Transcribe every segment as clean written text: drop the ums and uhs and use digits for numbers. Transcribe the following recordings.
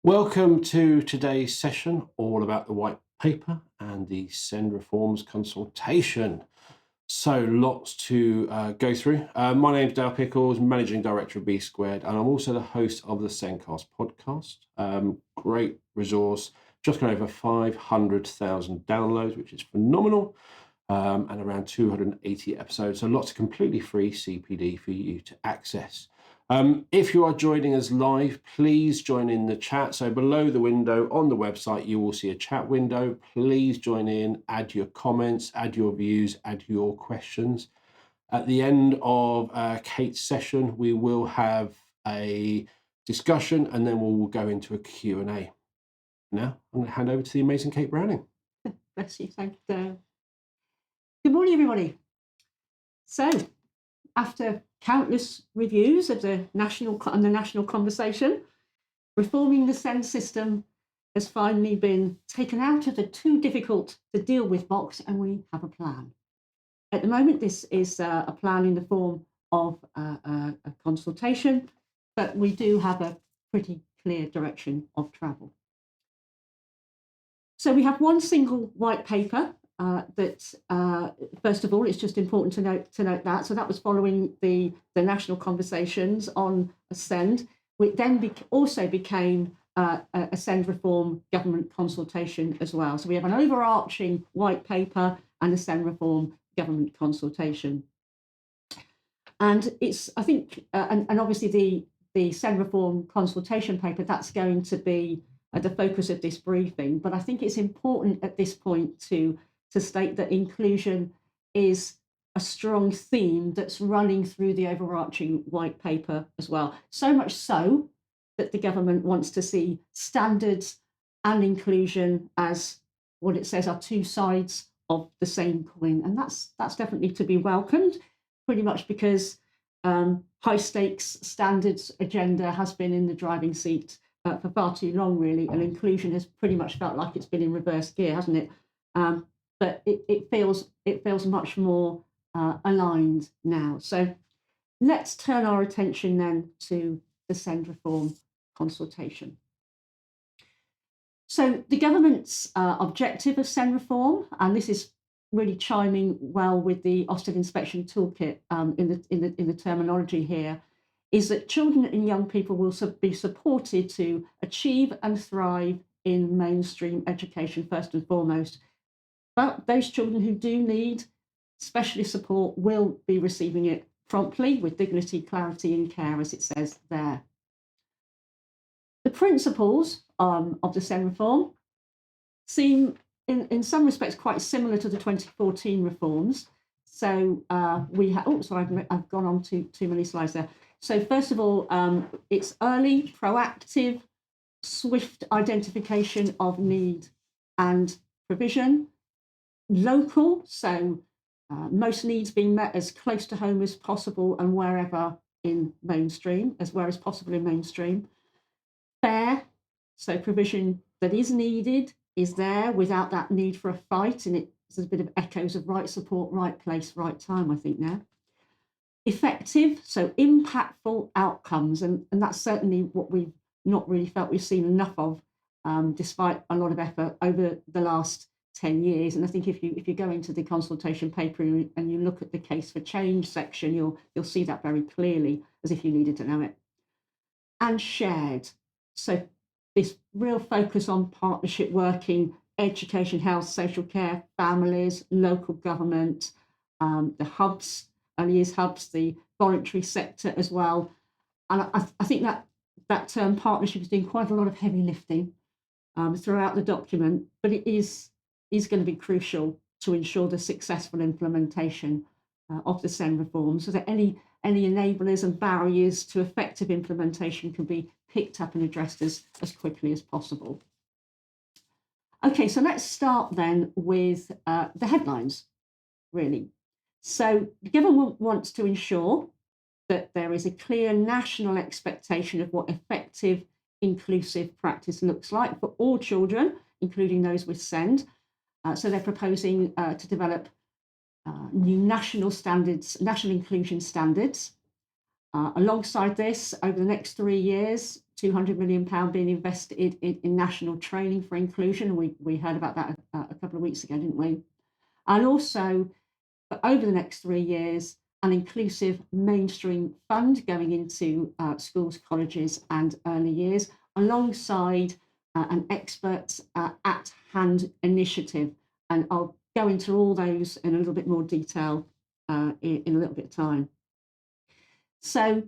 Welcome to today's session, all about the white paper and the SEND reforms consultation. So lots to go through. My name's Dale Pickles, Managing Director of B Squared, and I'm also the host of the SENCOs podcast. Great resource, just gone over 500,000 downloads, which is phenomenal, and around 280 episodes. So lots of completely free CPD for you to access. If you are joining us live, please join in the chat. So below the window on the website, you will see a chat window. Please join in, add your comments, add your views, add your questions. At the end of Kate's session, we will have a discussion and then we'll go into a Q&A. Now, I'm going to hand over to the amazing Kate Browning. Bless you, thank you, Dale. Good morning, everybody. So, after countless reviews of the national conversation, reforming the SEND system has finally been taken out of the too difficult to deal with box, and we have a plan. At the moment, this is a plan in the form of a consultation, but we do have a pretty clear direction of travel. So we have one single white paper that, first of all, it's just important to note that. So that was following the national conversations on a SEND, which then also became a SEND reform government consultation as well. So we have an overarching white paper and a SEND reform government consultation. And it's, I think, and obviously the SEND reform consultation paper, that's going to be the focus of this briefing. But I think it's important at this point to state that inclusion is a strong theme that's running through the overarching white paper as well. So much so that the government wants to see standards and inclusion as what it says are two sides of the same coin. And that's definitely to be welcomed, pretty much because high stakes standards agenda has been in the driving seat for far too long, really, and inclusion has pretty much felt like it's been in reverse gear, hasn't it? But it feels much more aligned now. So let's turn our attention then to the SEND reform consultation. So the government's objective of SEND reform, and this is really chiming well with the Ofsted Inspection Toolkit in the terminology here, is that children and young people will be supported to achieve and thrive in mainstream education first and foremost. But those children who do need specialist support will be receiving it promptly with dignity, clarity and care, as it says there. The principles of the SEND reform seem in some respects quite similar to the 2014 reforms. So I've gone on to too many slides there. So first of all, it's early, proactive, swift identification of need and provision. Local, so most needs being met as close to home as possible and wherever in mainstream, where as possible in mainstream. Fair, so provision that is needed is there without that need for a fight, and there's a bit of echoes of right support, right place, right time, I think now. Effective, so impactful outcomes, and that's certainly what we've not really felt we've seen enough of, despite a lot of effort over the last 10 years. And I think if you go into the consultation paper and you look at the case for change section, you'll see that very clearly, as if you needed to know it. And shared, so this real focus on partnership working, education, health, social care, families, local government, the hubs, early years hubs, the voluntary sector as well. And I think that term partnership is doing quite a lot of heavy lifting throughout the document, but it is going to be crucial to ensure the successful implementation of the SEND reform, so that any enablers and barriers to effective implementation can be picked up and addressed as quickly as possible. Okay, so let's start then with the headlines, really. So the government wants to ensure that there is a clear national expectation of what effective, inclusive practice looks like for all children, including those with SEND. So they're proposing to develop new national standards, national inclusion standards. Alongside this, over the next 3 years, £200 million being invested in national training for inclusion. And we heard about that a couple of weeks ago, didn't we? And also, over the next 3 years, an inclusive mainstream fund going into schools, colleges, and early years, alongside an experts at hand initiative. And I'll go into all those in a little bit more detail in a little bit of time. So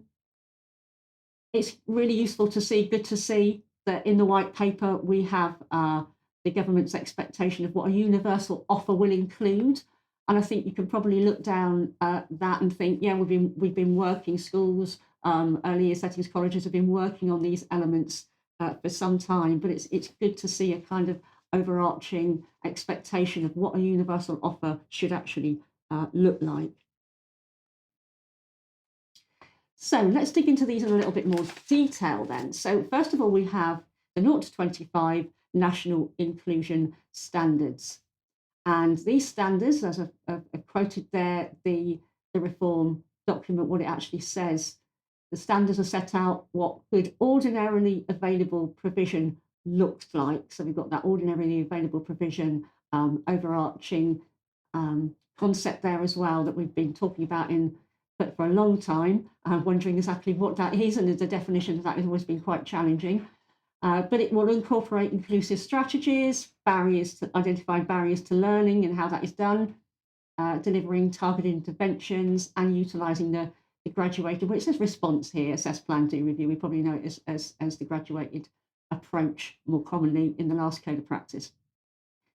it's really useful to see, good to see that in the white paper we have the government's expectation of what a universal offer will include. And I think you can probably look down at that and think, yeah, we've been working, schools, early year settings, colleges have been working on these elements for some time, but it's good to see a kind of overarching expectation of what a universal offer should actually look like. So let's dig into these in a little bit more detail then. So first of all, we have the 0 to 25 national inclusion standards. And these standards, as I've quoted there, the reform document, what it actually says, the standards are set out what good ordinarily available provision looks like. So we've got that ordinarily available provision overarching concept there as well that we've been talking about for a long time, wondering exactly what that is, and the definition of that has always been quite challenging. But it will incorporate inclusive strategies, identifying barriers to learning and how that is done, delivering targeted interventions, and utilising the graduated, well, it says response here, assess, plan, do, review. We probably know it as the graduated approach more commonly in the last code of practice.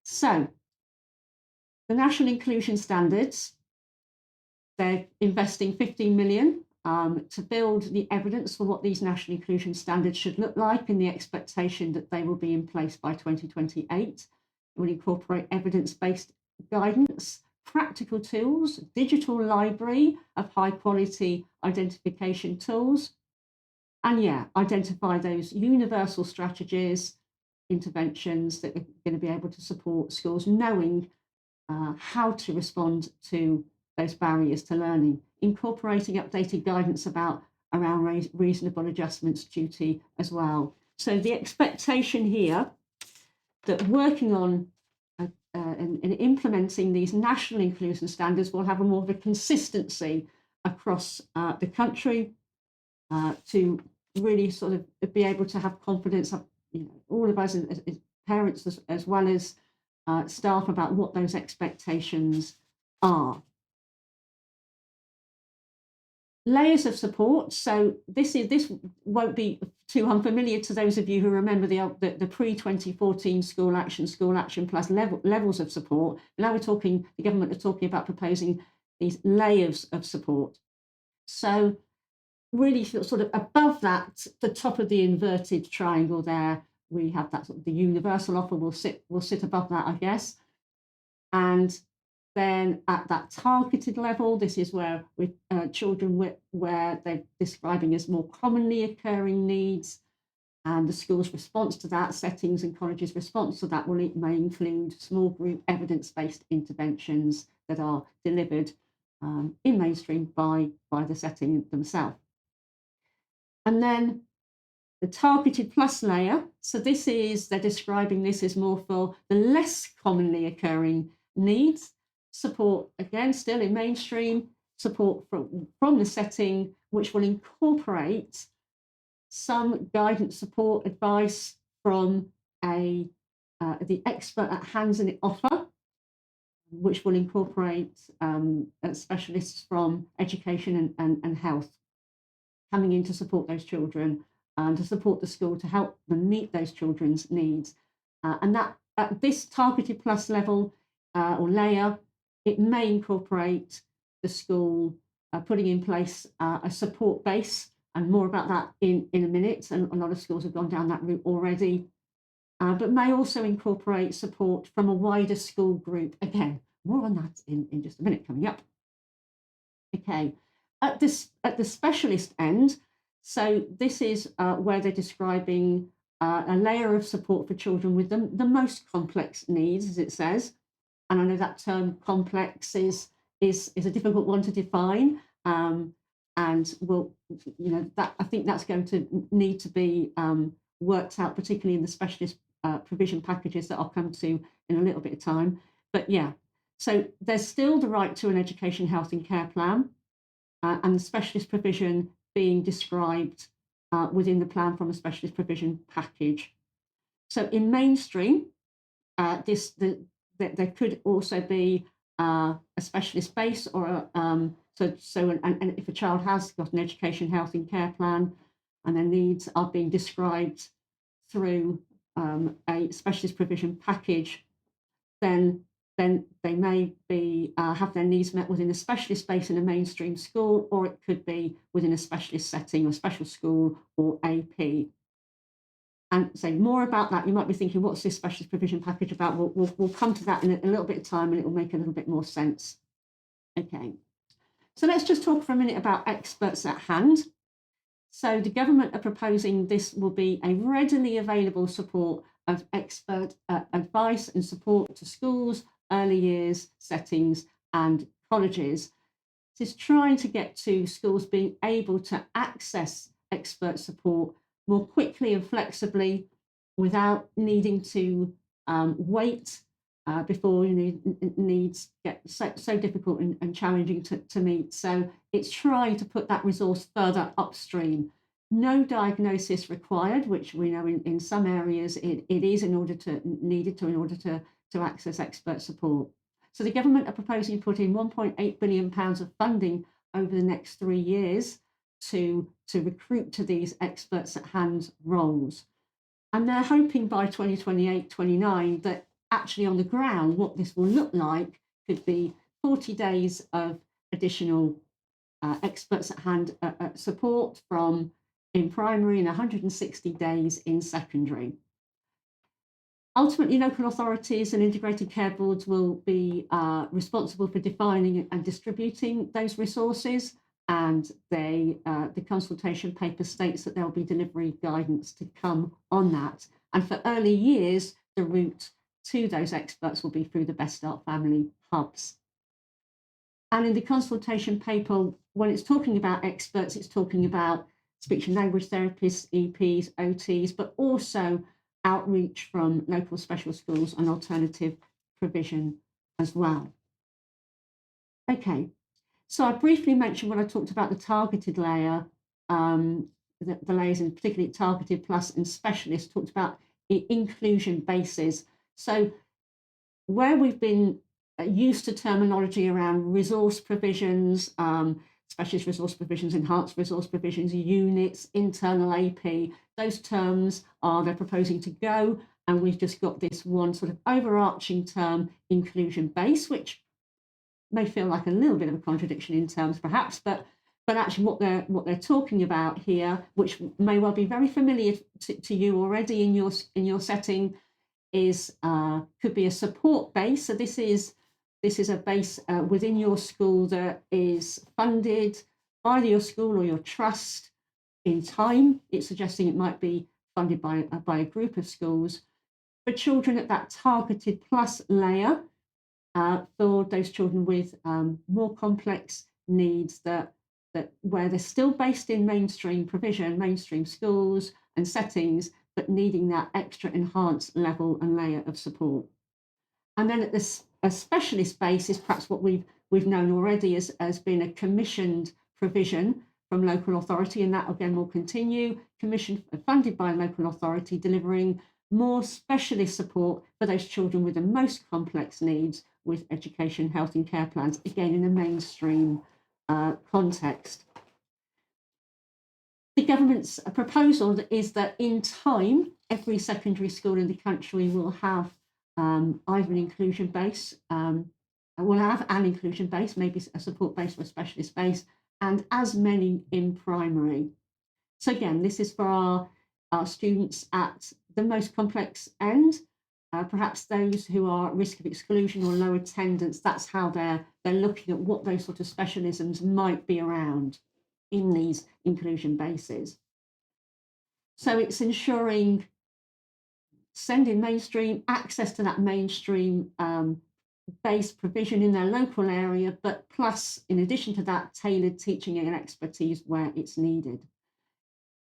So the national inclusion standards, they're investing 15 million to build the evidence for what these national inclusion standards should look like, in the expectation that they will be in place by 2028. It will incorporate evidence-based guidance, practical tools, digital library of high-quality identification tools, and identify those universal strategies, interventions that are going to be able to support schools knowing how to respond to those barriers to learning, incorporating updated guidance around reasonable adjustments duty as well. So the expectation here that working on and implementing these national inclusion standards will have a more of a consistency across the country to really sort of be able to have confidence, all of us as parents as well as staff, about what those expectations are. Layers of support. So this won't be too unfamiliar to those of you who remember the pre-2014 school action plus levels of support. Now the government are talking about proposing these layers of support. So really sort of above that, the top of the inverted triangle there, we have that sort of the universal offer will sit above that, I guess. And then at that targeted level, this is where with children where they're describing as more commonly occurring needs, and the school's response to that, settings and colleges' response to that may include small group evidence-based interventions that are delivered in mainstream by the setting themselves. And then the targeted plus layer. So they're describing this as more for the less commonly occurring needs. Support, again, still in mainstream, support from the setting, which will incorporate some guidance, support, advice from the expert at hands in offer, which will incorporate specialists from education and health coming in to support those children and to support the school to help them meet those children's needs. And that at this targeted plus level or layer, it may incorporate the school putting in place a support base, and more about that in a minute. And a lot of schools have gone down that route already, but may also incorporate support from a wider school group. Again, more on that in just a minute coming up. Okay, at the specialist end, so this is where they're describing a layer of support for children with the most complex needs, as it says. And I know that term complex is a difficult one to define. And and that I think that's going to need to be worked out, particularly in the specialist provision packages that I'll come to in a little bit of time. But yeah, so there's still the right to an education, health and care plan, and the specialist provision being described within the plan from a specialist provision package. So in mainstream, there could also be a specialist base or and if a child has got an education, health and care plan, and their needs are being described through a specialist provision package, then they may be have their needs met within a specialist base in a mainstream school, or it could be within a specialist setting or special school or AP. And say more about that, you might be thinking, what's this specialist provision package about? We'll come to that in a little bit of time, and it will make a little bit more sense. Okay, so let's just talk for a minute about experts at hand. So the government are proposing this will be a readily available support of expert advice and support to schools, early years settings, and colleges. It is trying to get to schools being able to access expert support more quickly and flexibly without needing to wait before needs get so difficult and challenging to meet. So it's trying to put that resource further upstream. No diagnosis required, which we know in some areas it is in order to access expert support. So the government are proposing to put in £1.8 billion of funding over the next 3 years to recruit to these experts at hand roles. And they're hoping by 2028-29 that actually on the ground, what this will look like could be 40 days of additional experts at hand support in primary and 160 days in secondary. Ultimately, local authorities and integrated care boards will be responsible for defining and distributing those resources, and the consultation paper states that there will be delivery guidance to come on that. And for early years, the route to those experts will be through the Best Start Family hubs. And in the consultation paper, when it's talking about experts, it's talking about speech and language therapists, EPs, OTs, but also outreach from local special schools and alternative provision as well. Okay, so I briefly mentioned when I talked about the targeted layer, the layers in particularly targeted plus and specialist, talked about inclusion bases. So where we've been used to terminology around resource provisions, specialist resource provisions, enhanced resource provisions, units, internal AP, those terms they're proposing to go. And we've just got this one sort of overarching term, inclusion base, which may feel like a little bit of a contradiction in terms perhaps, but actually what they're talking about here, which may well be very familiar to you already in your setting, is could be a support base. So this is a base within your school that is funded by your school or your trust in time. It's suggesting it might be funded by a group of schools for children at that targeted plus layer, for those children with more complex needs that where they're still based in mainstream provision, mainstream schools and settings, but needing that extra enhanced level and layer of support. And then at this a specialist base is perhaps what we've known already as being a commissioned provision from local authority, and that again will continue, commissioned, funded by a local authority, delivering more specialist support for those children with the most complex needs with education, health and care plans, again in a mainstream context. The government's proposal is that in time, every secondary school in the country will have either an inclusion base, will have an inclusion base, maybe a support base or a specialist base, and as many in primary. So again, this is for our students at the most complex end, perhaps those who are at risk of exclusion or low attendance. That's how they're looking at what those sort of specialisms might be around in these inclusion bases. So it's ensuring sending mainstream access to that mainstream based provision in their local area, but plus, in addition to that, tailored teaching and expertise where it's needed.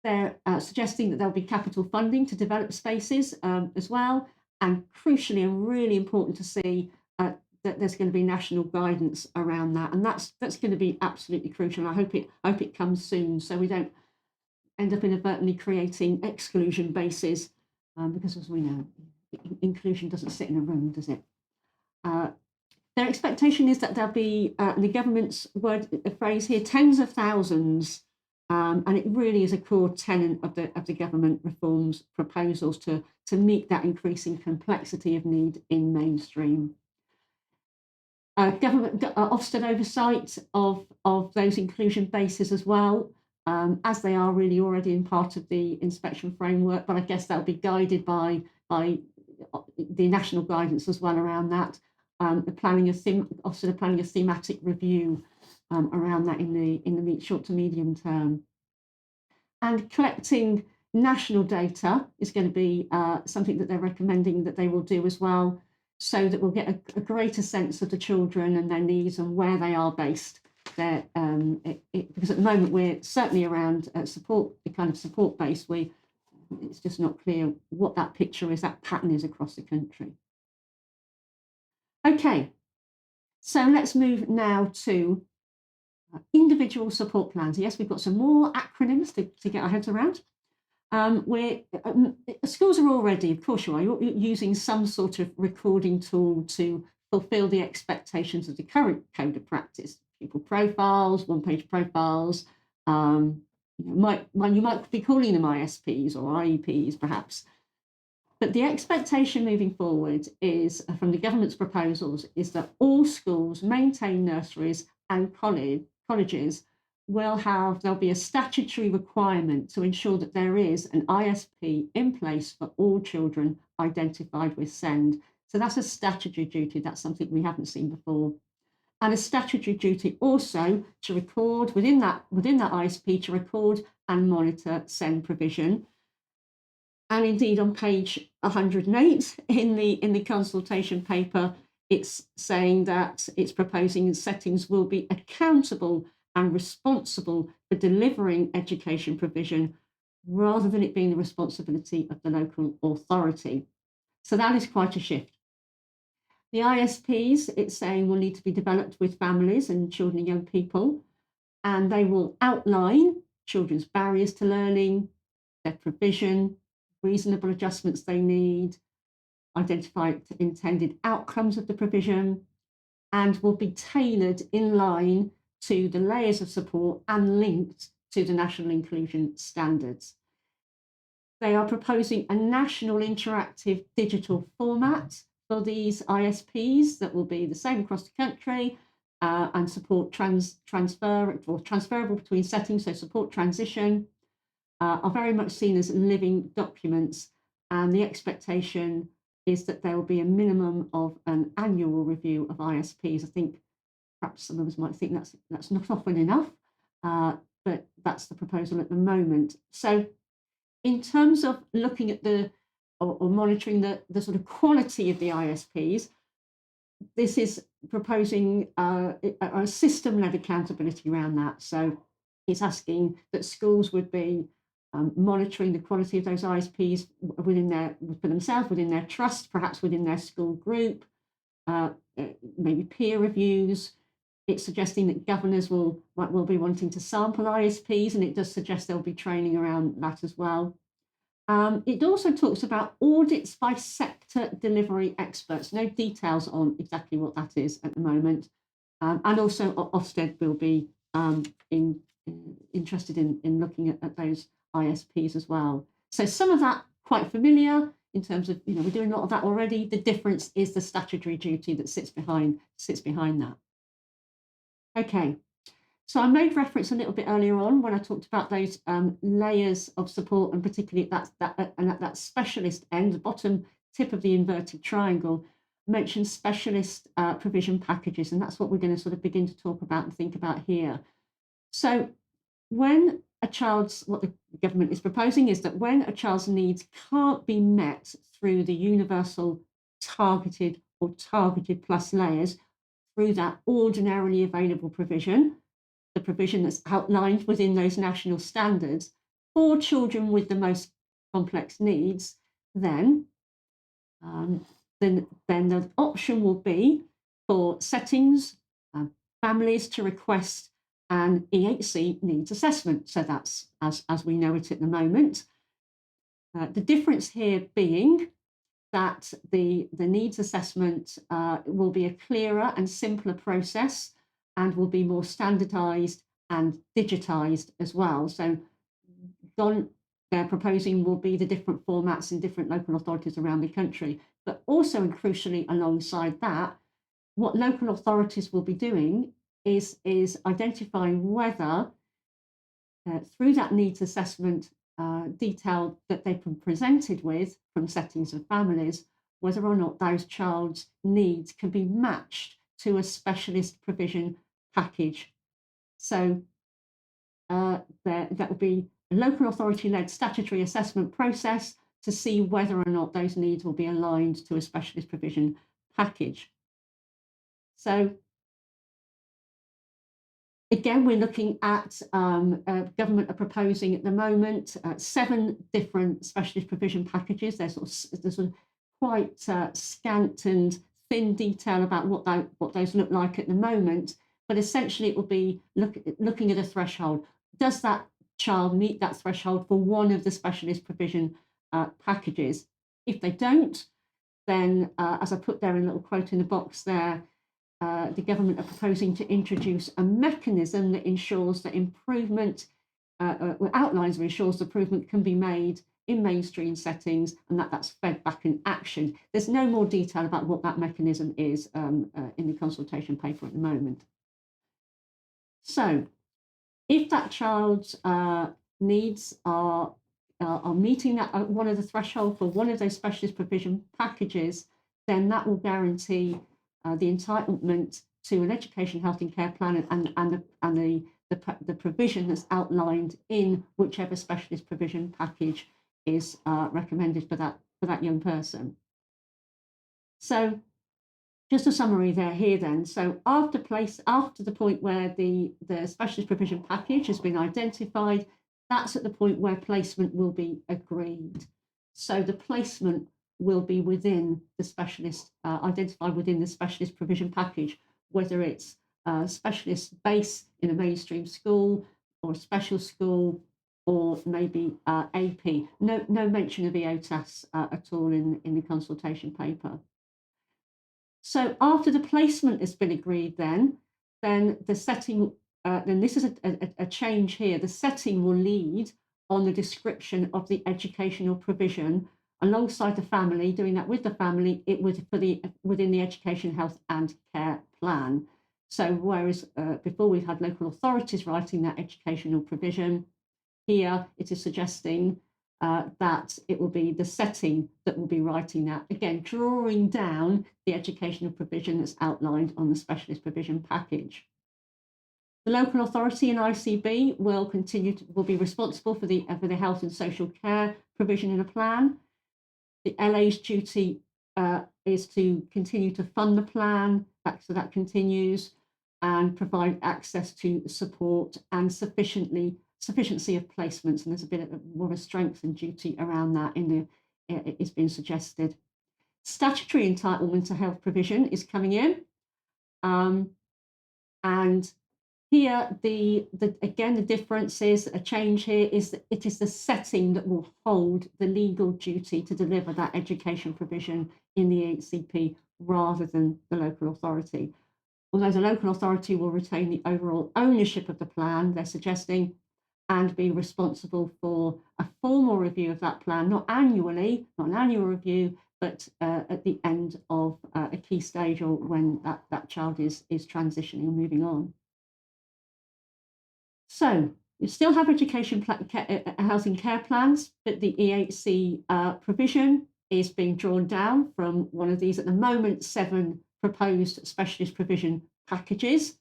They're suggesting that there'll be capital funding to develop spaces as well, and crucially and really important to see that there's going to be national guidance around that, and that's going to be absolutely crucial. I hope it comes soon, so we don't end up inadvertently creating exclusion bases, because as we know, inclusion doesn't sit in a room, does it? Their expectation is that there'll be, the government's phrase here, tens of thousands, and it really is a core tenet of the government reforms proposals to meet that increasing complexity of need in mainstream. Government Ofsted oversight of those inclusion bases as well, as they are really already in part of the inspection framework, but I guess that'll be guided by the national guidance as well around that. Ofsted are planning a thematic review around that in the short to medium term. And collecting national data is going to be something that they're recommending that they will do as well, so that we'll get a greater sense of the children and their needs and where they are based. Because at the moment we're certainly around support, the kind of support base, it's just not clear what that picture is, that pattern is across the country. Okay, so let's move now to individual support plans. Yes, we've got some more acronyms to get our heads around. Schools are already, of course you are, you're using some sort of recording tool to fulfill the expectations of the current code of practice. Pupil profiles, one-page profiles. You might be calling them ISPs or IEPs perhaps. But the expectation moving forward is, from the government's proposals, is that all schools maintain nurseries and colleges there'll be a statutory requirement to ensure that there is an ISP in place for all children identified with SEND. So that's a statutory duty. That's something we haven't seen before. And a statutory duty also to record within that ISP, to record and monitor SEND provision. And indeed, on page 108 in the consultation paper, it's saying that it's proposing settings will be accountable and responsible for delivering education provision, rather than it being the responsibility of the local authority. So that is quite a shift. The ISPs, it's saying, will need to be developed with families and children and young people, and they will outline children's barriers to learning, their provision, reasonable adjustments they need, identify intended outcomes of the provision, and will be tailored in line to the layers of support and linked to the national inclusion standards. They are proposing a national interactive digital format for these ISPs that will be the same across the country, and support transferable between settings, so support transition, are very much seen as living documents, and the expectation is that there will be a minimum of an annual review of ISPs. I think perhaps some of us might think that's not often enough, but that's the proposal at the moment. So in terms of looking at or monitoring the sort of quality of the ISPs, this is proposing a system-led accountability around that. So it's asking that schools would be monitoring the quality of those ISPs for themselves, within their trust, perhaps within their school group, maybe peer reviews. It's suggesting that governors will be wanting to sample ISPs, and it does suggest there'll be training around that as well. It also talks about audits by sector delivery experts. No details on exactly what that is at the moment. And also Ofsted will be interested in looking at those ISPs as well. So some of that quite familiar in terms of, we're doing a lot of that already. The difference is the statutory duty that sits behind that. Okay. So I made reference a little bit earlier on when I talked about those layers of support, and particularly at that specialist end, the bottom tip of the inverted triangle, mentioned specialist provision packages, and that's what we're going to sort of begin to talk about and think about here. So what the government is proposing is that when a child's needs can't be met through the universal targeted or targeted plus layers through that ordinarily available provision, the provision that's outlined within those national standards for children with the most complex needs, then um, then the option will be for settings, families to request an EHC needs assessment. So that's as we know it at the moment. The difference here being that the needs assessment will be a clearer and simpler process and will be more standardised and digitised as well. So they're proposing will be the different formats in different local authorities around the country. But also, and crucially, alongside that, what local authorities will be doing is identifying whether through that needs assessment detail that they've been presented with from settings of families, whether or not those child's needs can be matched to a specialist provision package. So that will be a local authority-led statutory assessment process to see whether or not those needs will be aligned to a specialist provision package. So again, we're looking at government are proposing at the moment 7 different specialist provision packages. They're sort of quite scant and thin detail about what those look like at the moment. But essentially, it will be looking at a threshold. Does that child meet that threshold for one of the specialist provision packages? If they don't, then as I put there in a little quote in the box there, the government are proposing to introduce a mechanism that ensures that improvement, outlines or ensures improvement can be made in mainstream settings and that's fed back in action. There's no more detail about what that mechanism is in the consultation paper at the moment. So if that child's needs are meeting that one of the threshold for one of those specialist provision packages, then that will guarantee the entitlement to an education, health and care plan and the provision that's outlined in whichever specialist provision package is recommended for that young person. So just a summary here then. So after the point where the specialist provision package has been identified, that's at the point where placement will be agreed. So the placement will be within the specialist, identified within the specialist provision package, whether it's a specialist base in a mainstream school or a special school or maybe AP. No mention of EOTAS at all in the consultation paper. So after the placement has been agreed, then the setting, then this is a change here. The setting will lead on the description of the educational provision alongside the family, doing that with the family, within the education, health and care plan. So whereas before we've had local authorities writing that educational provision, here it is suggesting that it will be the setting that will be writing that, again, drawing down the educational provision that's outlined on the specialist provision package. The local authority and ICB will be responsible for the health and social care provision in a plan. The LA's duty is to continue to fund the plan, so that continues, and provide access to support and sufficiency of placements. And there's a bit more of a strength and duty around that it's been suggested. Statutory entitlement to health provision is coming in. And here, again, the difference is a change here is that it is the setting that will hold the legal duty to deliver that education provision in the HCP rather than the local authority. Although the local authority will retain the overall ownership of the plan, they're suggesting, and be responsible for a formal review of that plan, not annually, not an annual review, but at the end of a key stage or when that child is transitioning or moving on. So you still have education, housing care plans, but the EHC provision is being drawn down from one of these, at the moment, 7 proposed specialist provision packages.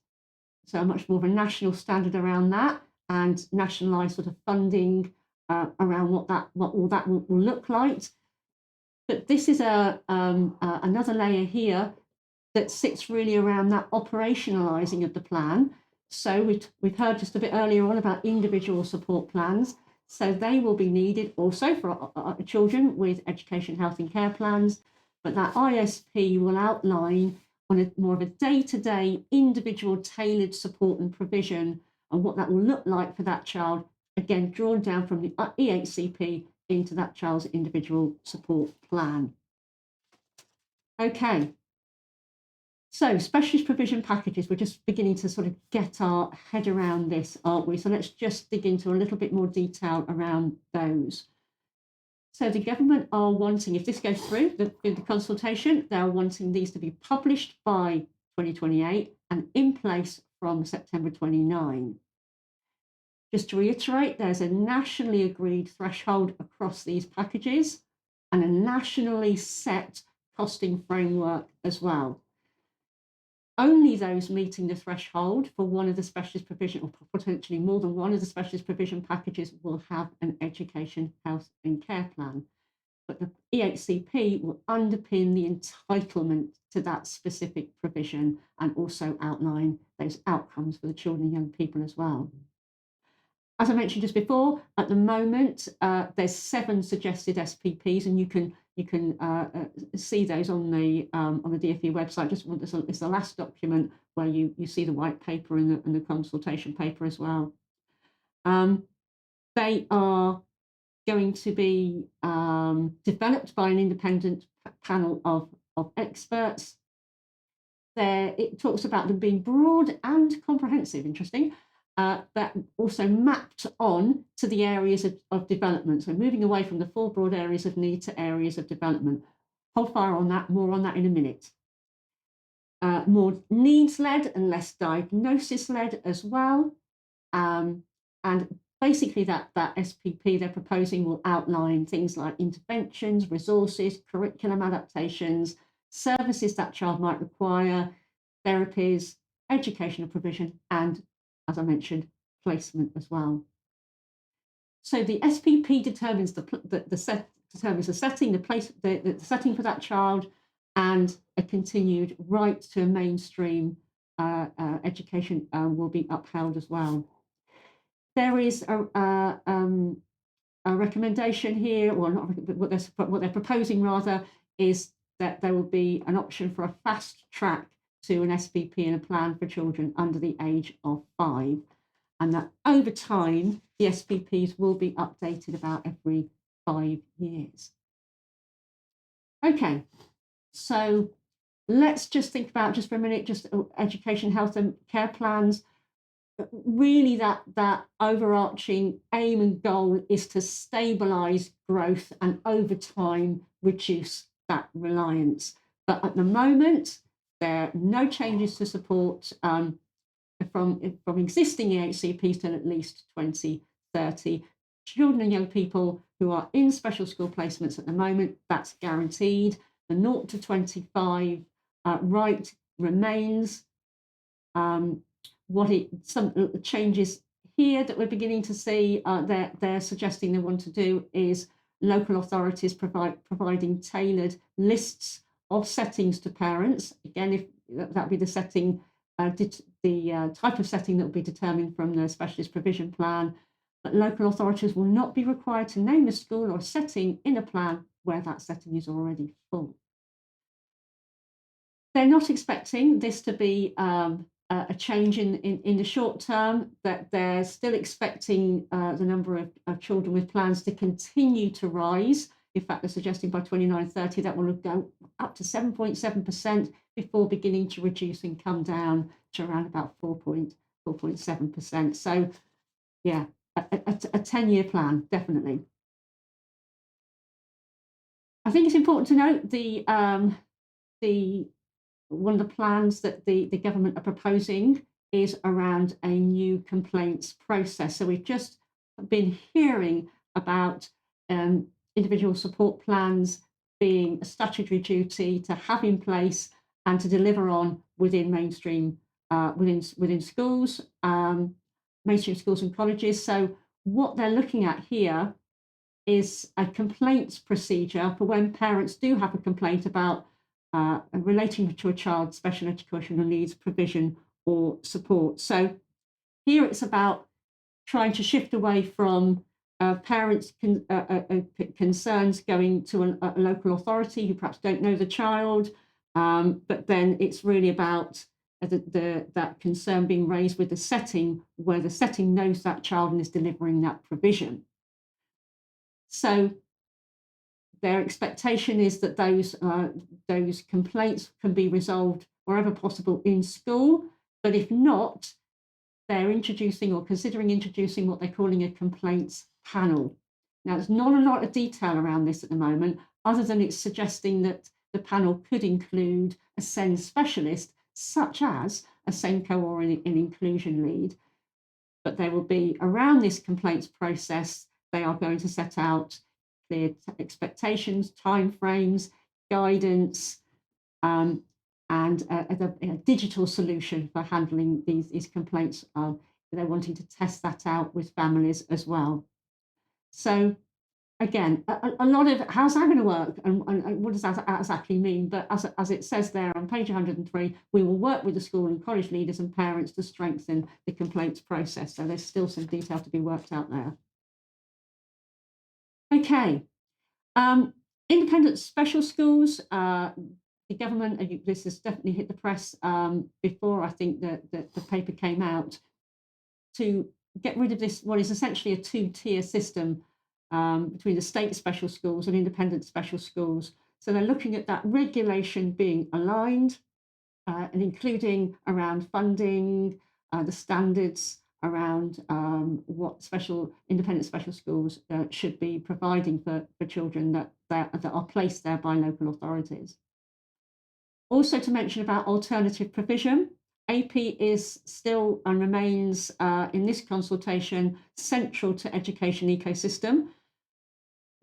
So much more of a national standard around that and nationalised sort of funding around what all that will look like. But this is another layer here that sits really around that operationalising of the plan. So we've heard just a bit earlier on about individual support plans. So they will be needed also for children with education, health and care plans. But that ISP will outline on more of a day-to-day individual tailored support and provision and what that will look like for that child, again, drawn down from the EHCP into that child's individual support plan. Okay. So specialist provision packages, we're just beginning to sort of get our head around this, aren't we? So let's just dig into a little bit more detail around those. So the government are wanting, if this goes through the consultation, they're wanting these to be published by 2028 and in place from September 29. Just to reiterate, there's a nationally agreed threshold across these packages and a nationally set costing framework as well. Only those meeting the threshold for one of the specialist provision, or potentially more than one of the specialist provision packages, will have an education, health and care plan. But the EHCP will underpin the entitlement to that specific provision and also outline those outcomes for the children and young people as well. As I mentioned just before, at the moment, there's 7 suggested SPPs, and you can see those on the DfE website. Just want this, it's the last document where you see the white paper and the consultation paper as well. They are going to be developed by an independent panel of experts. It talks about them being broad and comprehensive, interesting, that also mapped on to the areas of development. So moving away from the 4 broad areas of need to areas of development. Hold fire on that, more on that in a minute. More needs-led and less diagnosis-led as well. And basically that SPP they're proposing will outline things like interventions, resources, curriculum adaptations, services that child might require, therapies, educational provision, and, as I mentioned, placement as well. So the SPP determines the setting, the setting for that child, and a continued right to a mainstream education will be upheld as well. There is a recommendation here, or not, what they're proposing rather, is that there will be an option for a fast track to an SPP and a plan for children under the age of 5, and that over time the SPPs will be updated about every 5 years. Okay, so let's just think about, just for a minute, just education, health and care plans. Really that overarching aim and goal is to stabilise growth and over time reduce that reliance. But at the moment, there are no changes to support from existing EHCPs till at least 2030. Children and young people who are in special school placements at the moment, that's guaranteed. The 0 to 25 right remains. Some changes here that we're beginning to see, they're suggesting they want to do is local authorities providing tailored lists of settings to parents. Again, if that be the setting, the type of setting that will be determined from the specialist provision plan, but local authorities will not be required to name a school or setting in a plan where that setting is already full. They're not expecting this to be a change in the short term, that they're still expecting the number of children with plans to continue to rise. In fact, they're suggesting by 29-30 that will go up to 7.7% before beginning to reduce and come down to around about 4.7%. So yeah, a 10-year plan, definitely. I think it's important to note one of the plans that the government are proposing is around a new complaints process. So we've just been hearing about individual support plans being a statutory duty to have in place and to deliver on within mainstream, within schools, mainstream schools and colleges. So what they're looking at here is a complaints procedure for when parents do have a complaint about relating to a child's special educational needs provision or support. So here it's about trying to shift away from concerns going to a local authority who perhaps don't know the child, but then it's really about that concern being raised with the setting where the setting knows that child and is delivering that provision. So their expectation is that those complaints can be resolved wherever possible in school, but if not, they're introducing or considering introducing what they're calling a complaints panel. Now, there's not a lot of detail around this at the moment, other than it's suggesting that the panel could include a SEN specialist, such as a SENCO or an inclusion lead. But they will be around this complaints process. They are going to set out clear expectations, timeframes, guidance, and a digital solution for handling these complaints. They're wanting to test that out with families as well. So again, a lot of how's that going to work and what does that exactly mean? But as it says there on page 103, we will work with the school and college leaders and parents to strengthen the complaints process. So there's still some detail to be worked out there. Okay. Independent special schools, the government, this has definitely hit the press before I think that the paper came out, to get rid of this, what is essentially a two-tier system between the state special schools and independent special schools. So they're looking at that regulation being aligned and including around funding, the standards around what independent special schools should be providing for children that are placed there by local authorities. Also to mention about alternative provision, AP is still and remains in this consultation central to education ecosystem,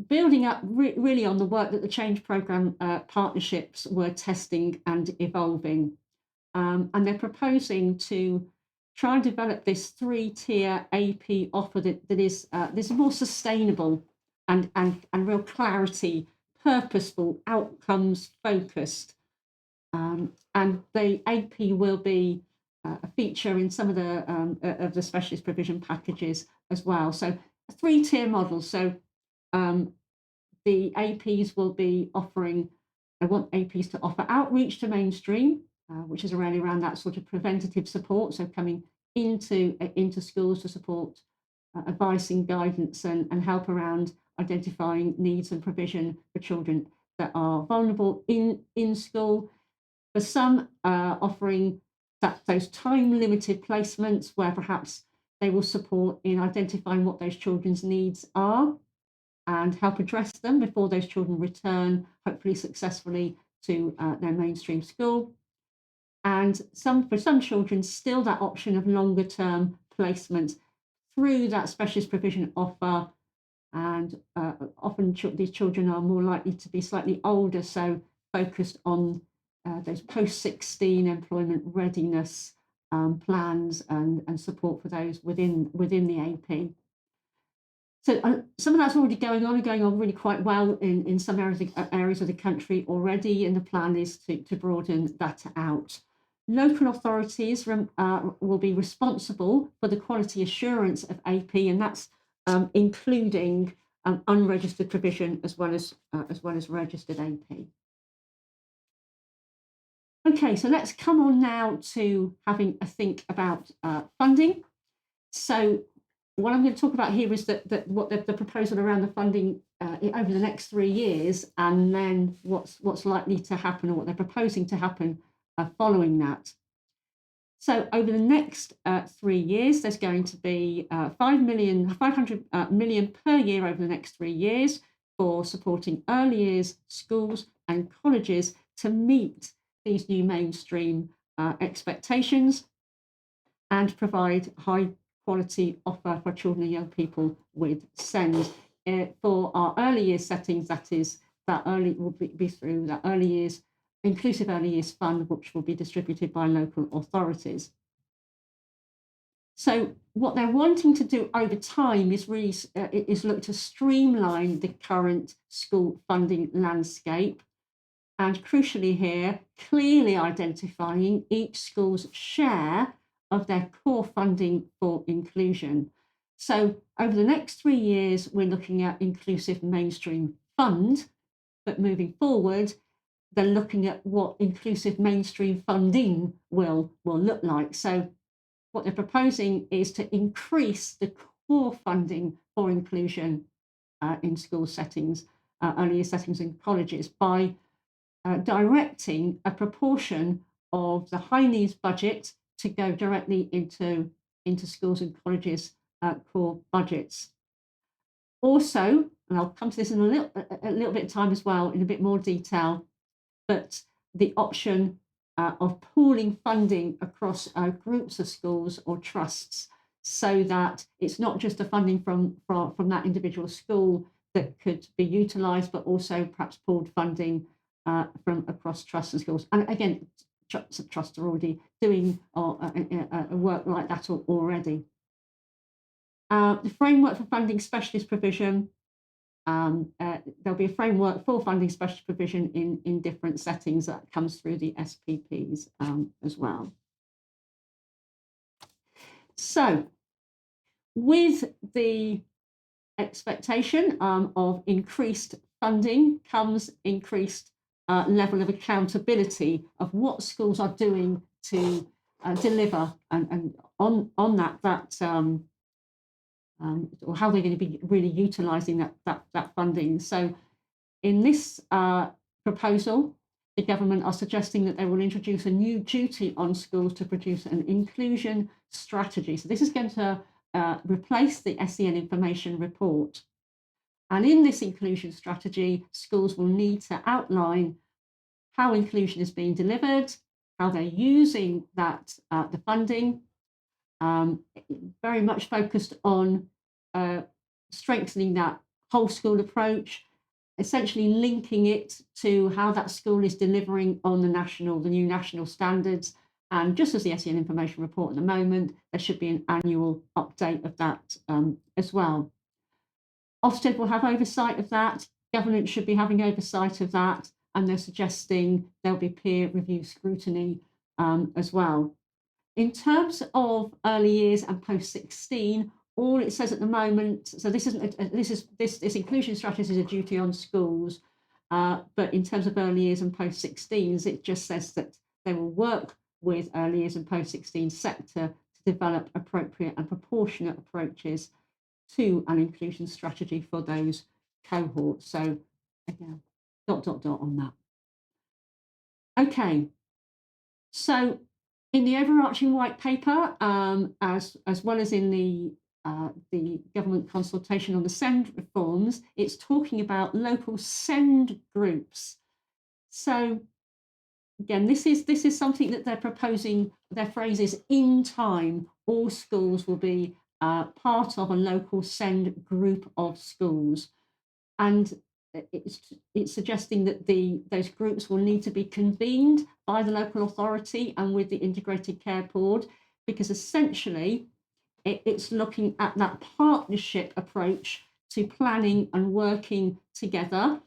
building up really on the work that the Change Programme partnerships were testing and evolving. And they're proposing to try and develop this three-tier AP offer that is more sustainable and real clarity, purposeful, outcomes focused. And the AP will be a feature in some of the specialist provision packages as well. So a three-tier model. So the APs will be offering, I want APs to offer outreach to mainstream, which is really around that sort of preventative support. So coming into schools to support advice and guidance and help around identifying needs and provision for children that are vulnerable in school. For some, offering those time-limited placements where perhaps they will support in identifying what those children's needs are and help address them before those children return, hopefully successfully, to their mainstream school. And for some children, still that option of longer-term placement through that specialist provision offer. And often these children are more likely to be slightly older, so focused on those post-16 employment readiness plans and support for those within the AP. So some of that's already going on really quite well in some areas of the country already, and the plan is to broaden that out. Local authorities will be responsible for the quality assurance of AP, and that's including unregistered provision as well as registered AP. Okay, so let's come on now to having a think about funding. So what I'm going to talk about here is that what the proposal around the funding over the next 3 years, and then what's likely to happen or what they're proposing to happen following that. So over the next 3 years, there's going to be 500 million per year over the next 3 years for supporting early years schools and colleges to meet these new mainstream expectations and provide high quality offer for children and young people with SEND. For our early years settings, that will be through that early years inclusive early years fund, which will be distributed by local authorities. So what they're wanting to do over time is really is look to streamline the current school funding landscape, and crucially here, clearly identifying each school's share of their core funding for inclusion. So over the next 3 years, we're looking at inclusive mainstream fund, but moving forward, they're looking at what inclusive mainstream funding will look like. So what they're proposing is to increase the core funding for inclusion in school settings, early year settings and colleges by directing a proportion of the high needs budget to go directly into schools and colleges' core budgets. Also, and I'll come to this in a little bit of time as well, in a bit more detail, but the option of pooling funding across groups of schools or trusts, so that it's not just the funding from that individual school that could be utilised, but also perhaps pooled funding from across trusts and schools. And again, trusts are already doing work like that already. The framework for funding specialist provision. There'll be a framework for funding specialist provision in different settings that comes through the SPPs as well. So, with the expectation of increased funding comes increased level of accountability of what schools are doing to deliver and on that or how they're going to be really utilising that funding. So in this proposal, the government are suggesting that they will introduce a new duty on schools to produce an inclusion strategy. So this is going to replace the SEN information report. And in this inclusion strategy, schools will need to outline how inclusion is being delivered, how they're using the funding, very much focused on strengthening that whole school approach, essentially linking it to how that school is delivering on the new national standards. And just as the SEN information report at the moment, there should be an annual update of that as well. Ofsted will have oversight of that. Government should be having oversight of that. And they're suggesting there'll be peer review scrutiny as well. In terms of early years and post 16, all it says at the moment, so this inclusion strategy is a duty on schools, but in terms of early years and post 16s, it just says that they will work with early years and post 16 sector to develop appropriate and proportionate approaches to an inclusion strategy for those cohorts. So again, ... on that. Okay, so in the overarching white paper, as well as in the government consultation on the SEND reforms, it's talking about local SEND groups. So again, this is something that they're proposing. Their phrase is, in time, all schools will be part of a local SEND group of schools. And it's suggesting that those groups will need to be convened by the local authority and with the integrated care board, because essentially it's looking at that partnership approach to planning and working together,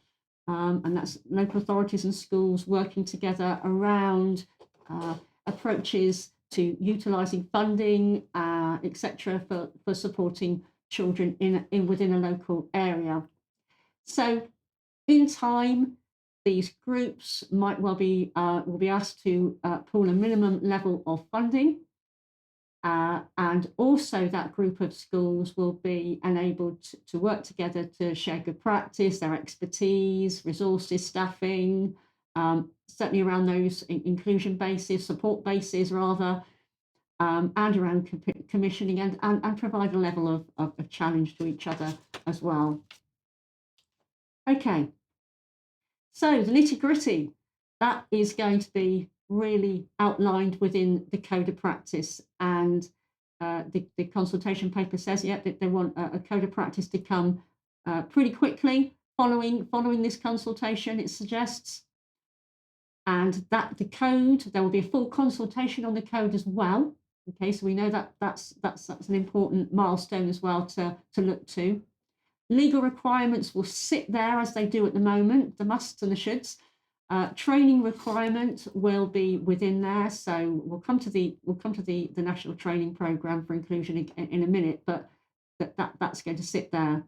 and that's local authorities and schools working together around approaches to utilising funding, etc., for supporting children within a local area. So in time, these groups might well be will be asked to pool a minimum level of funding, and also that group of schools will be enabled to work together to share good practice, their expertise, resources, staffing, certainly around those inclusion bases, support bases rather, and around commissioning and provide a level of challenge to each other as well. Okay, so the nitty-gritty, that is going to be really outlined within the code of practice, and the consultation paper says that they want a code of practice to come pretty quickly following this consultation, it suggests, and that the code, there will be a full consultation on the code as well, Okay, so we know that that's an important milestone as well to look to. Legal requirements will sit there as they do at the moment, the musts and the shoulds. Training requirement will be within there, so we'll come to the national training program for inclusion in a minute, but that's going to sit there.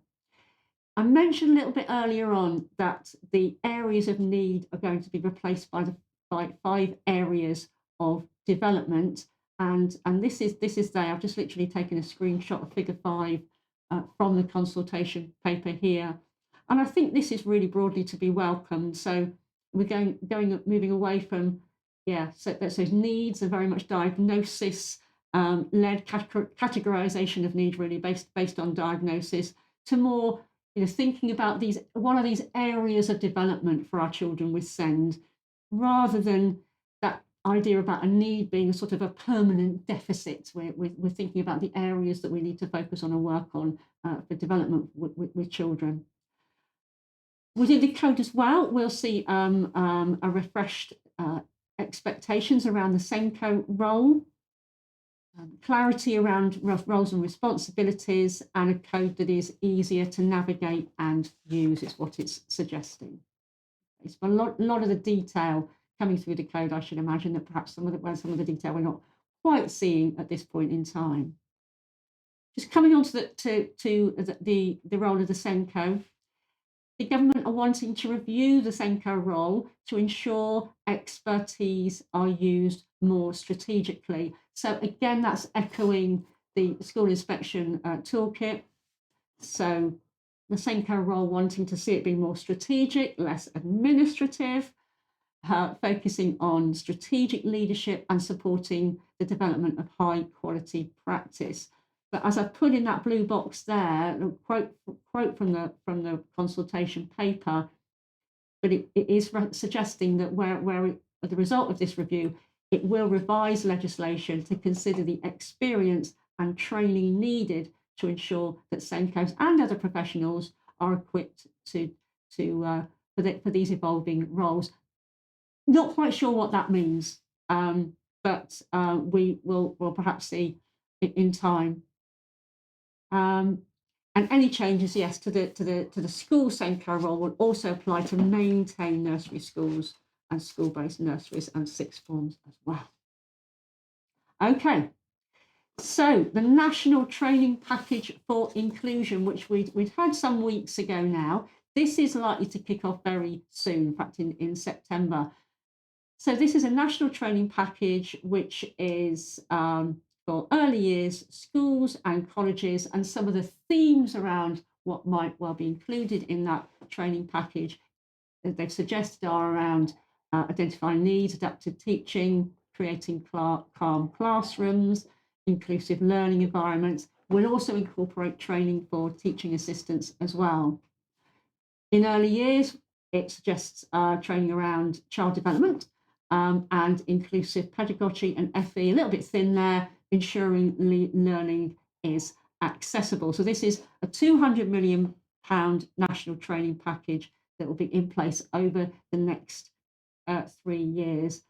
I mentioned a little bit earlier on that the areas of need are going to be replaced by 5 areas of development, and this is there. I've just literally taken a screenshot of Figure 5 from the consultation paper here, and I think this is really broadly to be welcomed. So we're moving away from so that says needs are very much diagnosis led categorization of need, really based on diagnosis, to more thinking about these, what are these areas of development for our children with SEND, rather than that idea about a need being a sort of a permanent deficit. We're thinking about the areas that we need to focus on and work on for development with children. Within the code as well, we'll see a refreshed expectations around the SENCO role, clarity around roles and responsibilities, and a code that is easier to navigate and use is what it's suggesting. It's a lot of the detail coming through the code. I should imagine that perhaps some of the detail we're not quite seeing at this point in time. Just coming on to the role of the SENCO. The government are wanting to review the SENCO role to ensure expertise are used more strategically. So again, that's echoing the school inspection toolkit. So the SENCO role wanting to see it be more strategic, less administrative, focusing on strategic leadership and supporting the development of high quality practice. But as I put in that blue box there, a quote from the consultation paper, but it is suggesting that as a result of this review, it will revise legislation to consider the experience and training needed to ensure that SENCOs and other professionals are equipped for these evolving roles. Not quite sure what that means, but we will perhaps see it in time. And any changes, yes, to the school SENCO role will also apply to maintain nursery schools and school-based nurseries and sixth forms as well. Okay, so the National Training Package for Inclusion, which we'd had some weeks ago now, this is likely to kick off very soon, in fact, in September. So this is a national training package, which is for early years, schools and colleges, and some of the themes around what might well be included in that training package that they've suggested are around identifying needs, adaptive teaching, creating calm classrooms, inclusive learning environments. We'll also incorporate training for teaching assistants as well. In early years, it suggests training around child development and inclusive pedagogy and FE, a little bit thin there, ensuring learning is accessible. So this is a £200 million national training package that will be in place over the next 3 years.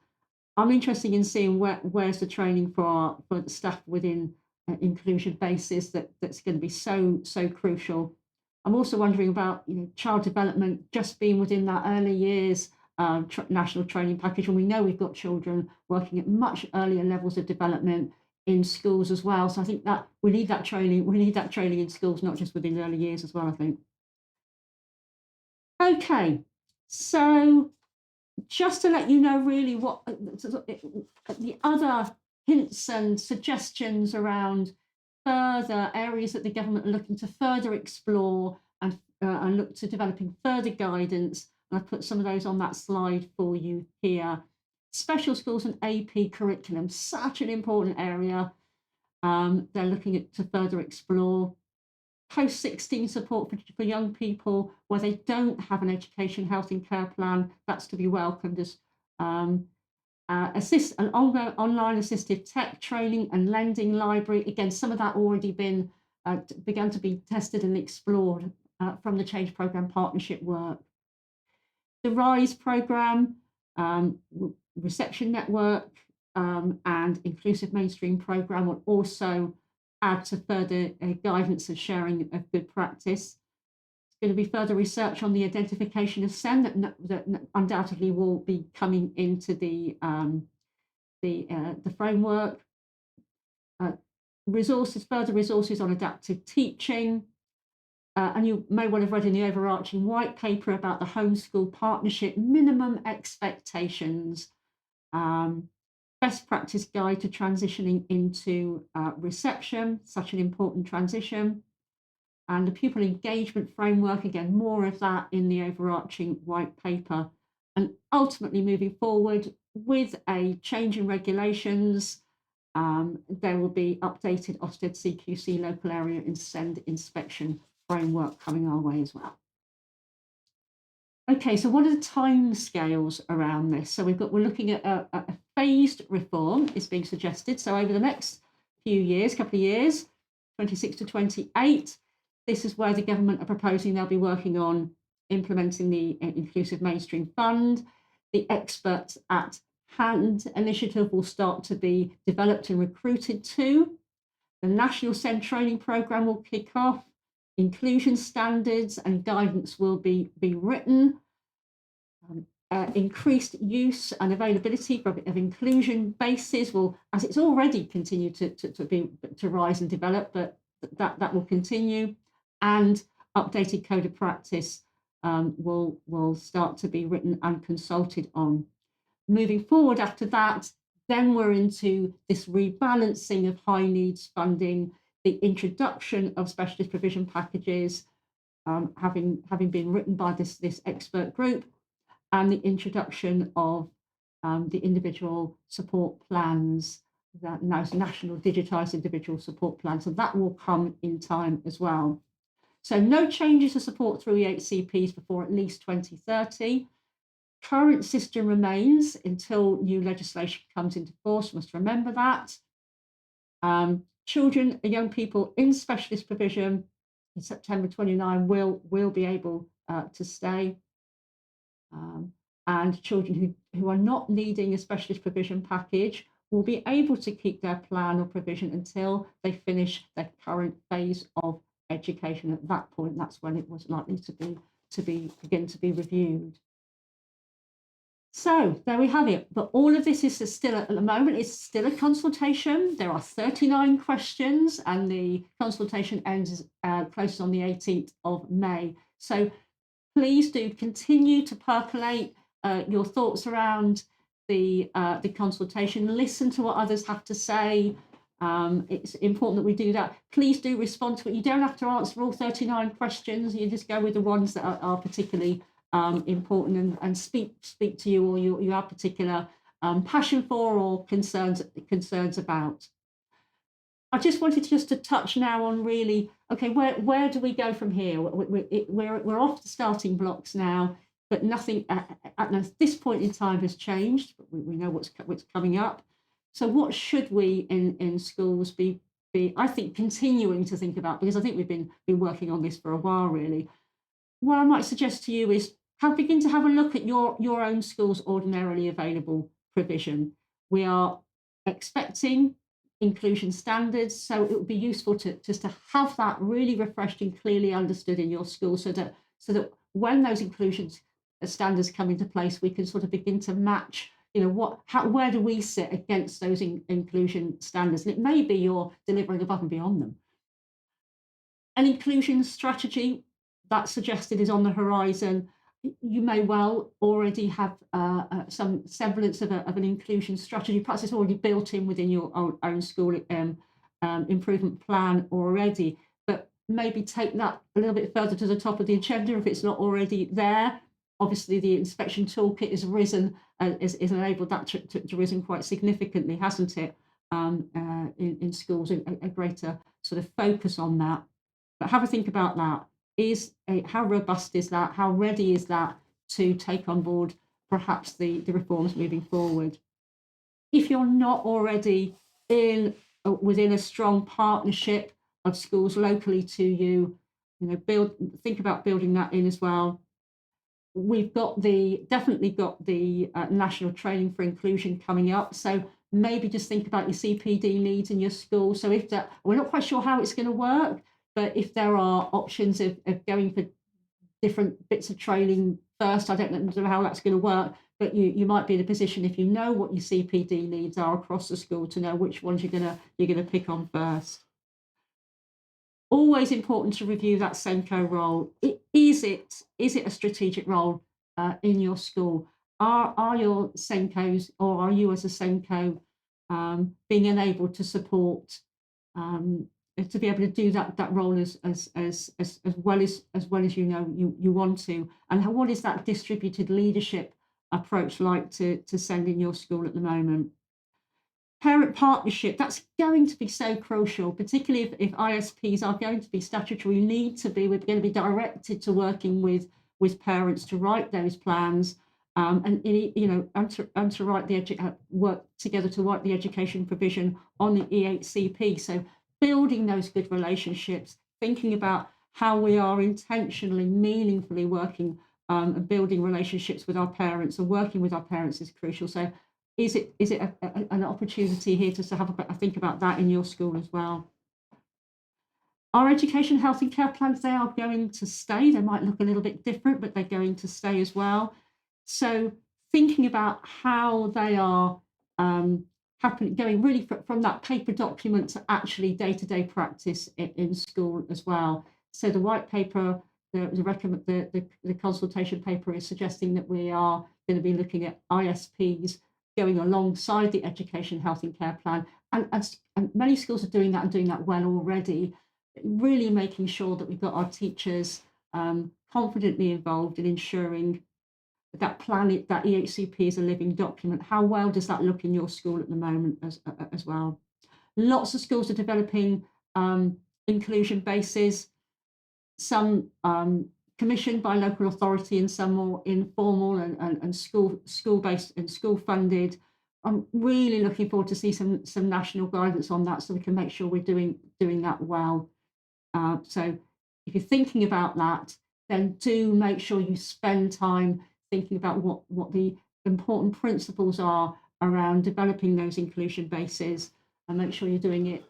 I'm interested in seeing where's the training for the staff within inclusion basis that's going to be so crucial. I'm also wondering about child development just being within that early years national training package, and we know we've got children working at much earlier levels of development in schools as well. So I think that we need that training. We need that training in schools, not just within early years as well, I think. Okay, so just to let you know really what the other hints and suggestions around further areas that the government are looking to further explore and look to developing further guidance. And I've put some of those on that slide for you here. Special schools and AP curriculum, such an important area. They're looking to further explore. Post-16 support for young people where they don't have an education, health and care plan, that's to be welcomed as an online assistive tech training and lending library. Again, some of that already began to be tested and explored from the Change Programme partnership work. The RISE programme, reception network, and inclusive mainstream programme will also add to further guidance and sharing of good practice. There's going to be further research on the identification of SEN that undoubtedly will be coming into the framework. Further resources on adaptive teaching. And you may well have read in the overarching white paper about the homeschool partnership minimum expectations, best practice guide to transitioning into reception, such an important transition, and the pupil engagement framework, again, more of that in the overarching white paper. And ultimately moving forward with a change in regulations, there will be updated Ofsted CQC local area and SEND inspection framework coming our way as well. Okay, so what are the timescales around this? So we're looking at a phased reform is being suggested. So over the next couple of years, 26 to 28, this is where the government are proposing they'll be working on implementing the Inclusive Mainstream Fund. The Experts at Hand initiative will start to be developed and recruited to. The National SEND training programme will kick off. Inclusion standards and guidance will be written. Increased use and availability of inclusion bases will, as it's already continued to rise and develop, but that will continue. And updated code of practice will start to be written and consulted on. Moving forward after that, then we're into this rebalancing of high needs funding, the introduction of specialist provision packages, having been written by this expert group, and the introduction of the individual support plans, that now national digitised individual support plans. So that will come in time as well. So no changes to support through EHCPs before at least 2030. Current system remains until new legislation comes into force. Must remember that. Children and young people in specialist provision in September 29 will be able to stay. And children who are not needing a specialist provision package will be able to keep their plan or provision until they finish their current phase of education. At that point, that's when it was likely to begin to be reviewed. So there we have it. But all of this is still, at the moment, it's still a consultation. There are 39 questions, and the consultation ends closes on the 18th of May. So please do continue to percolate your thoughts around the consultation. Listen to what others have to say. It's important that we do that. Please do respond to it. You don't have to answer all 39 questions. You just go with the ones that are particularly important and speak to you, or you have particular passion for or concerns about. I just wanted to touch now on really, okay, where do we go from here? We're off the starting blocks now, but nothing at this point in time has changed. But we know what's coming up. So what should we in schools be I think continuing to think about, because I think we've been working on this for a while really. What I might suggest to you is begin to have a look at your own school's ordinarily available provision. We are expecting inclusion standards, so it would be useful to have that really refreshed and clearly understood in your school, so that when those inclusion standards come into place, we can sort of begin to match, where do we sit against those inclusion standards? And it may be you're delivering above and beyond them. An inclusion strategy that's suggested is on the horizon. You may well already have some semblance of an inclusion strategy. Perhaps it's already built in within your own school improvement plan already, but maybe take that a little bit further to the top of the agenda if it's not already there. Obviously, the inspection toolkit has risen, has enabled that to risen quite significantly, hasn't it? In schools, a greater sort of focus on that. But have a think about that. How robust is that? How ready is that to take on board perhaps the reforms moving forward? If you're not already within a strong partnership of schools locally to you, think about building that in as well. We've definitely got the National Training for Inclusion coming up. So maybe just think about your CPD needs in your school. So if that, we're not quite sure how it's going to work, but if there are options of going for different bits of training first, I don't know how that's going to work, but you might be in a position, if you know what your CPD needs are across the school, to know which ones you're gonna pick on first. Always important to review that SENCO role. Is it a strategic role in your school? Are your SENCOs, or are you as a SENCO being enabled to support, um, to be able to do that role as well as you know you want to? And what is that distributed leadership approach like to SEND in your school at the moment? Parent partnership, that's going to be so crucial, particularly if ISPs are going to be statutory, need to be, we're going to be directed to working with parents to write those plans, and to write work together to write the education provision on the EHCP. So building those good relationships, thinking about how we are intentionally, meaningfully working and building relationships with our parents, and working with our parents is crucial. So is it an opportunity here to have a think about that in your school as well? Our education, health and care plans, they are going to stay. They might look a little bit different, but they're going to stay as well. So thinking about how they are going really from that paper document to actually day-to-day practice in school as well. So the white paper, the consultation paper is suggesting that we are going to be looking at ISPs going alongside the education, health and care plan. And many schools are doing that and doing that well already, really making sure that we've got our teachers confidently involved in ensuring that that EHCP is a living document. How well does that look in your school at the moment as well? Lots of schools are developing inclusion bases, some commissioned by local authority and some more informal and school based and school funded. I'm really looking forward to see some national guidance on that, so we can make sure we're doing that well. So if you're thinking about that, then do make sure you spend time thinking about what the important principles are around developing those inclusion bases, and make sure you're doing it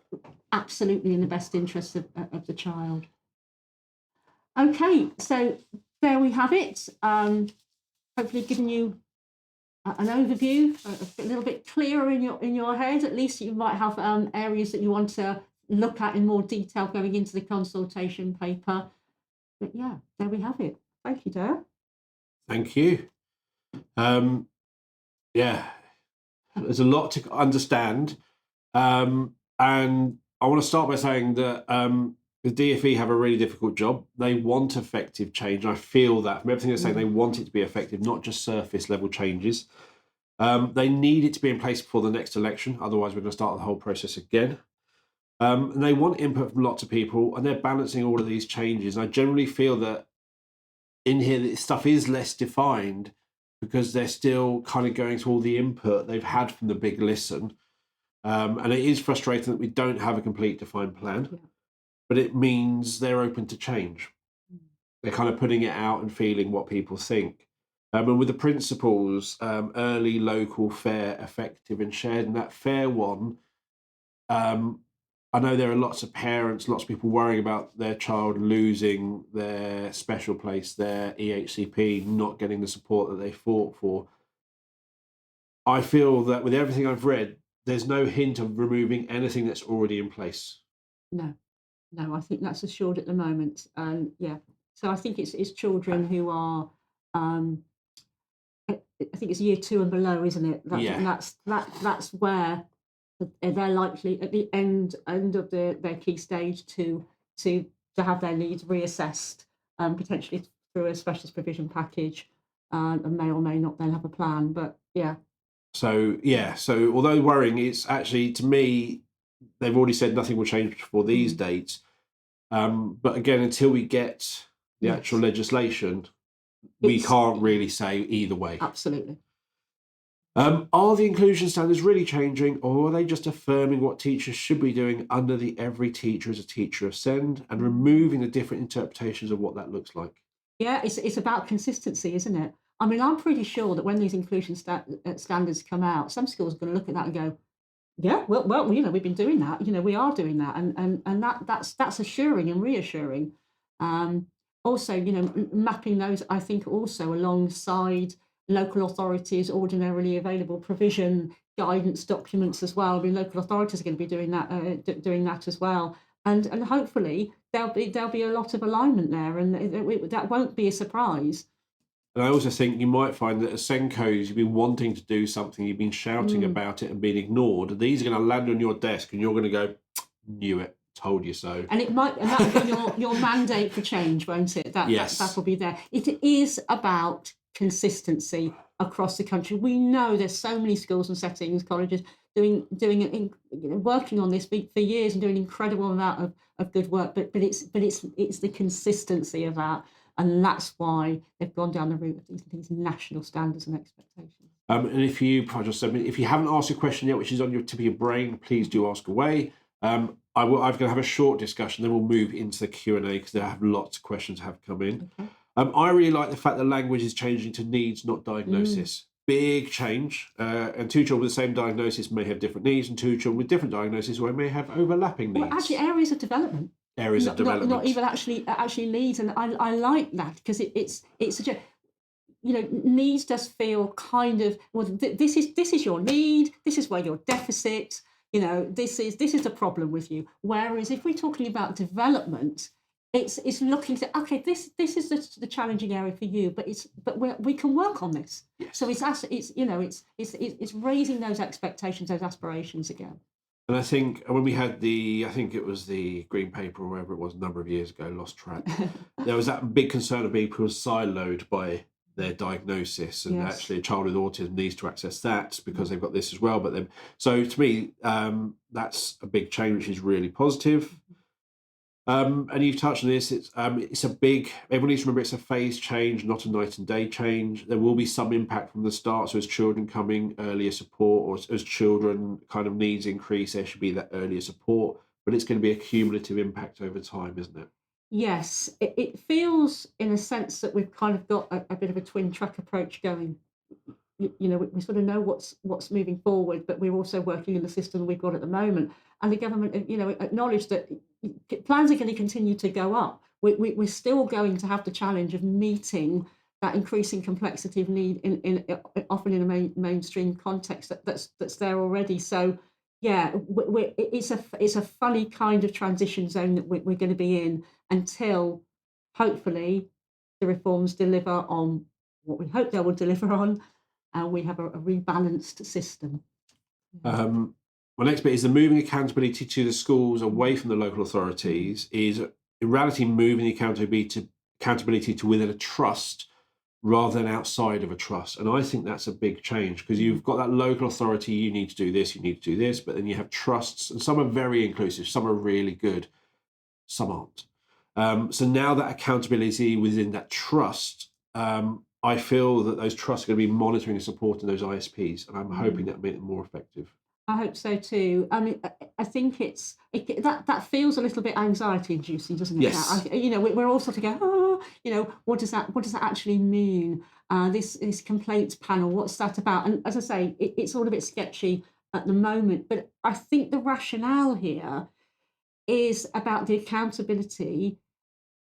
absolutely in the best interest of the child. Okay, so there we have it. Hopefully giving you an overview, a little bit clearer in your head. At least you might have areas that you want to look at in more detail going into the consultation paper. But yeah, there we have it. Thank you, Dale. Thank you. Yeah, there's a lot to understand. And I want to start by saying that the DfE have a really difficult job. They want effective change. I feel that from everything they're saying, they want it to be effective, not just surface level changes. They need it to be in place before the next election. Otherwise, we're going to start the whole process again. And they want input from lots of people, and they're balancing all of these changes. And I generally feel that in here, this stuff is less defined because they're still kind of going through all the input they've had from the big listen. And it is frustrating that we don't have a complete defined plan, but it means they're open to change. They're kind of putting it out and feeling what people think. And with the principles, early, local, fair, effective, and shared, and that fair one, I know there are lots of parents, lots of people worrying about their child losing their special place, their EHCP, not getting the support that they fought for. I feel that with everything I've read, there's no hint of removing anything that's already in place. No, I think that's assured at the moment. Yeah, so I think it's children who are, I think it's year 2 and below, isn't it? Yeah. And that's where they're likely at the end of their key stage to have their needs reassessed, potentially through a specialist provision package, and may or may not then have a plan. But yeah. So although worrying, it's actually, to me, they've already said nothing will change before these dates. But again, until we get the actual legislation, we can't really say either way. Absolutely. Are the inclusion standards really changing, or are they just affirming what teachers should be doing under the every teacher is a teacher of SEND, and removing the different interpretations of what that looks like? Yeah, it's about consistency, isn't it? I mean, I'm pretty sure that when these inclusion standards come out, some schools are going to look at that and go, Yeah, well, we've been doing that. We are doing that, and that's assuring and reassuring. Um, Also, mapping those, I think, also alongside local authorities' ordinarily available provision guidance documents as well. I mean, local authorities are going to be doing that, doing that as well, and hopefully there'll be a lot of alignment there, and that won't be a surprise. And I also think you might find that as SENCOs, you've been wanting to do something, you've been shouting Mm. about it and being ignored. These are going to land on your desk and you're going to go, knew it, told you so. And that'll be your mandate for change, won't it? That Yes. will be there. It is about consistency across the country. We know there's so many schools and settings, colleges working on this for years and doing an incredible amount of good work. But it's the consistency of that, and that's why they've gone down the route of these national standards and expectations. And if you haven't asked a question yet, which is on your tip of your brain, please do ask away. I'm going to have a short discussion, then we'll move into the Q&A because I have lots of questions have come in. Okay. I really like the fact that language is changing to needs, not Mm. diagnosis. Big change. And two children with the same diagnosis may have different needs, and two children with different diagnoses may have overlapping Well, needs. actually, areas of development. Areas of development. Not even actually needs, and I like that because it's such a needs does feel kind of, well, this is your need, this is where your deficit, this is the problem with you. Whereas if we're talking about development, it's looking to, okay, this is the challenging area for you, but we can work on this. Yes. So it's raising those expectations, those aspirations again. And I think when we had I think it was the green paper or wherever it was a number of years ago, lost track, there was that big concern of people siloed by their diagnosis, and Yes. actually a child with autism needs to access that because they've got this as well. But then, so to me, that's a big change, which is really positive. And you've touched on this. It's a big. Everyone needs to remember it's a phase change, not a night and day change. There will be some impact from the start. So as children coming, earlier support, or as children kind of needs increase, there should be that earlier support. But it's going to be a cumulative impact over time, isn't it? Yes, it feels in a sense that we've kind of got a bit of a twin track approach going. We sort of know what's moving forward, but we're also working in the system we've got at the moment. And the government, acknowledged that plans are going to continue to go up. We're still going to have the challenge of meeting that increasing complexity of need often in a mainstream context that's there already. So yeah, it's a funny kind of transition zone that we're going to be in until hopefully the reforms deliver on what we hope they will deliver on, and we have a rebalanced system. My next bit is the moving accountability to the schools away from the local authorities is in reality moving the accountability to within a trust rather than outside of a trust. And I think that's a big change because you've got that local authority, you need to do this, you need to do this, but then you have trusts, and some are very inclusive, some are really good, some aren't. So now that accountability within that trust, I feel that those trusts are going to be monitoring and supporting those ISPs, and I'm hoping that make them more effective. I hope so too. I mean, I think that feels a little bit anxiety inducing, doesn't it? Yes. We're all sort of going, what does that actually mean? This complaints panel, what's that about? And as I say, it's all a bit sketchy at the moment. But I think the rationale here is about the accountability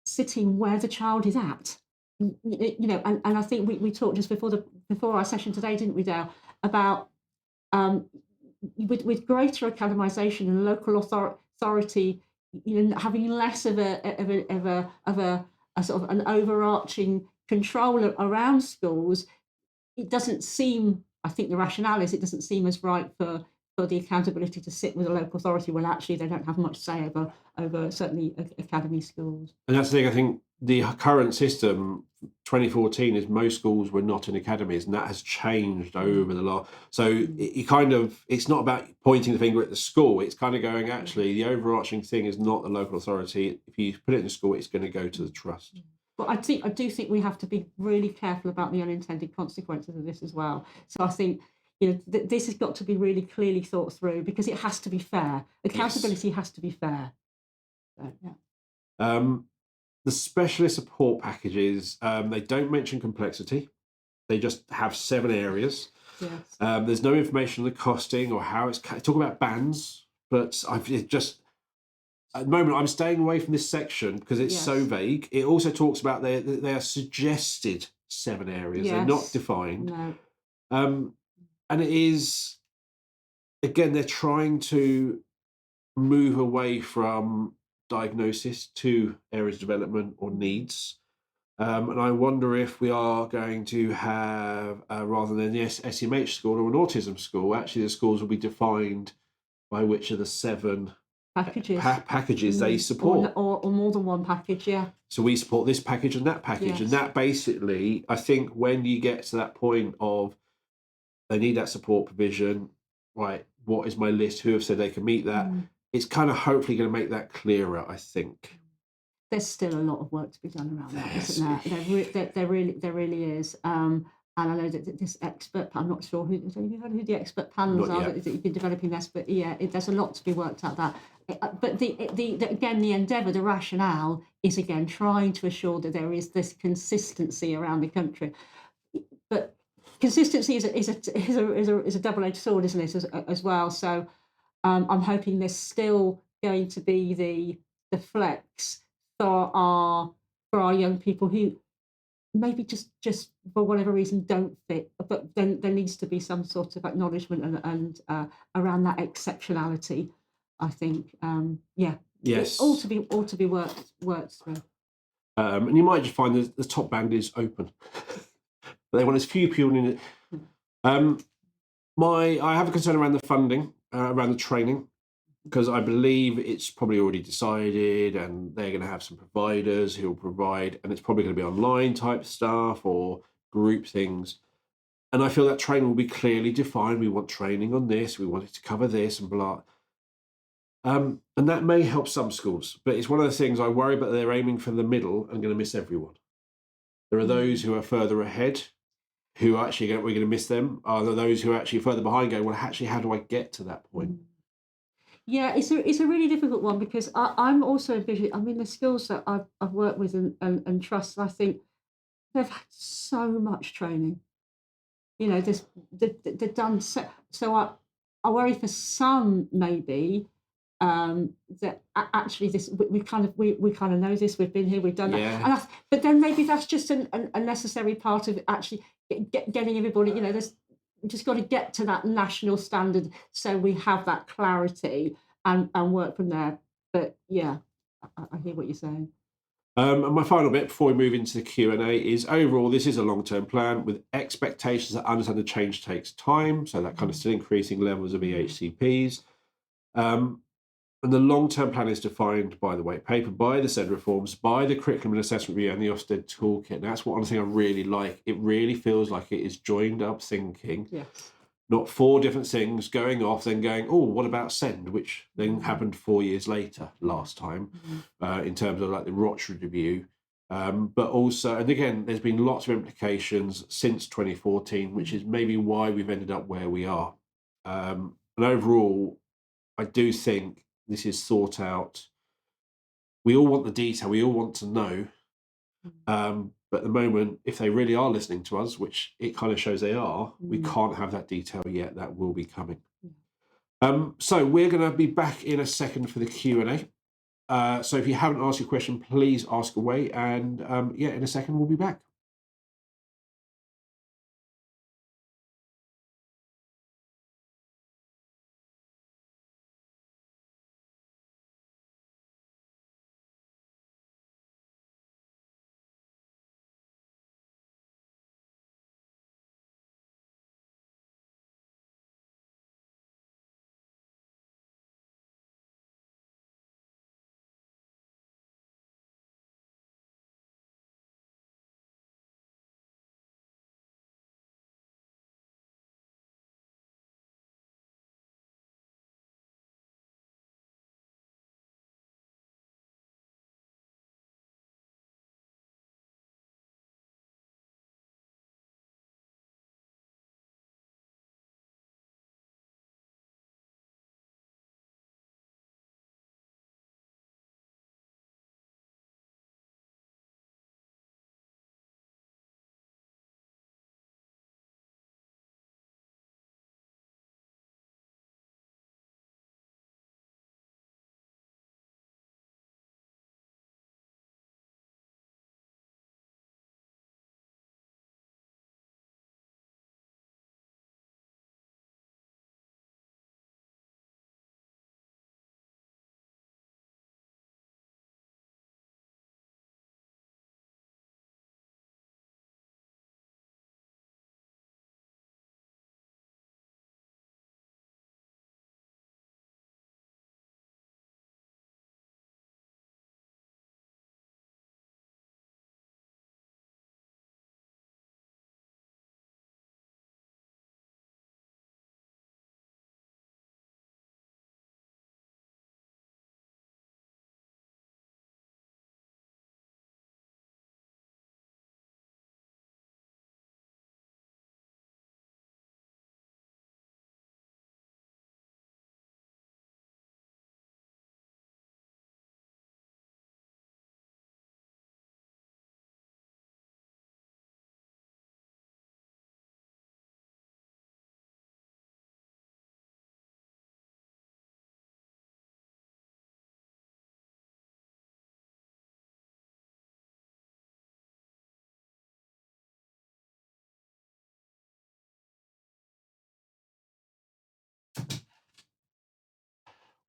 sitting where the child is at. And I think we talked just before our session today, didn't we, Dale, about um, with greater academisation and local authority, having less of a sort of an overarching control around schools. It doesn't seem. I think the rationale is it doesn't seem as right for the accountability to sit with a local authority when actually they don't have much say over certainly academy schools. And that's the thing, I think the current system, 2014, is most schools were not in academies, and that has changed over the last. So it's not about pointing the finger at the school. It's kind of going, actually, the overarching thing is not the local authority. If you put it in the school, it's going to go to the trust. But I do think we have to be really careful about the unintended consequences of this as well. So I think this has got to be really clearly thought through because it has to be fair. Accountability has to be fair. So, yeah. The specialist support packages, they don't mention complexity. They just have 7 areas. Yes. There's no information on the costing or how it's talk about bans, but at the moment I'm staying away from this section because it's so Yes. vague. It also talks about they are suggested 7 areas. They're not Yes. defined. No. And it is, again, they're trying to move away from diagnosis to areas of development or needs. And I wonder if we are going to have, rather than the SEMH school or an autism school, actually the schools will be defined by which of the 7 Packages. packages they support. Or more than one package, yeah. So we support this package and that package. Yes. And that basically, I think when you get to that point of they need that support provision, right, what is my list, who have said they can meet that, it's kind of hopefully going to make that clearer, I think. There's still a lot of work to be done around that, isn't there? There really is. And I know that this expert, I'm not sure who the expert panels Not are yet. that you've been developing this, but yeah, there's a lot to be worked out that. But again, the endeavour, the rationale is again trying to assure that there is this consistency around the country. But consistency is a double-edged sword, isn't it, as well? So I'm hoping there's still going to be the flex for our young people who maybe just for whatever reason don't fit, but then there needs to be some sort of acknowledgement and around that exceptionality. I think, yeah, Yes. all to be worked through. And you might just find the top band is open. They want as few people in it. I have a concern around the funding, around the training, because I believe it's probably already decided and they're going to have some providers who will provide, and it's probably going to be online type stuff or group things. And I feel that training will be clearly defined. We want training on this, we want it to cover this and blah. And that may help some schools, but it's one of the things I worry about. They're aiming for the middle and going to miss everyone. There are those who are further ahead who actually we're going to miss them. Are there those who are actually further behind going, well, actually, how do I get to that point? Yeah, it's a really difficult one because I'm also envisioning. I mean, the skills that I've worked with and trust. I think they've had so much training. You know, they've done so. I worry for some maybe that actually we kind of know this. We've been here, we've done that, and but then maybe that's just a necessary part of actually getting everybody. You know, we just got to get to that national standard so we have that clarity and work from there. But yeah, I hear what you're saying. And my final bit before we move into the Q&A is overall, this is a long-term plan with expectations that understand the change takes time. So that kind of still increasing levels of EHCPs. And the long-term plan is defined by the white paper, by the SEND reforms, by the curriculum and assessment review and the Ofsted toolkit. And that's one thing I really like. It really feels like it is joined up thinking. Yes. Not 4 different things going off, then going, oh, what about SEND, which then happened 4 years later last time, in terms of like the Rochford review. But also, and again, there's been lots of implications since 2014, which is maybe why we've ended up where we are. And overall, I do think this is thought out. We all want the detail, we all want to know. But at the moment, if they really are listening to us, which it kind of shows they are, we can't have that detail yet. That will be coming. So we're going to be back in a second for the Q&A. So if you haven't asked your question, please ask away. And in a second, we'll be back.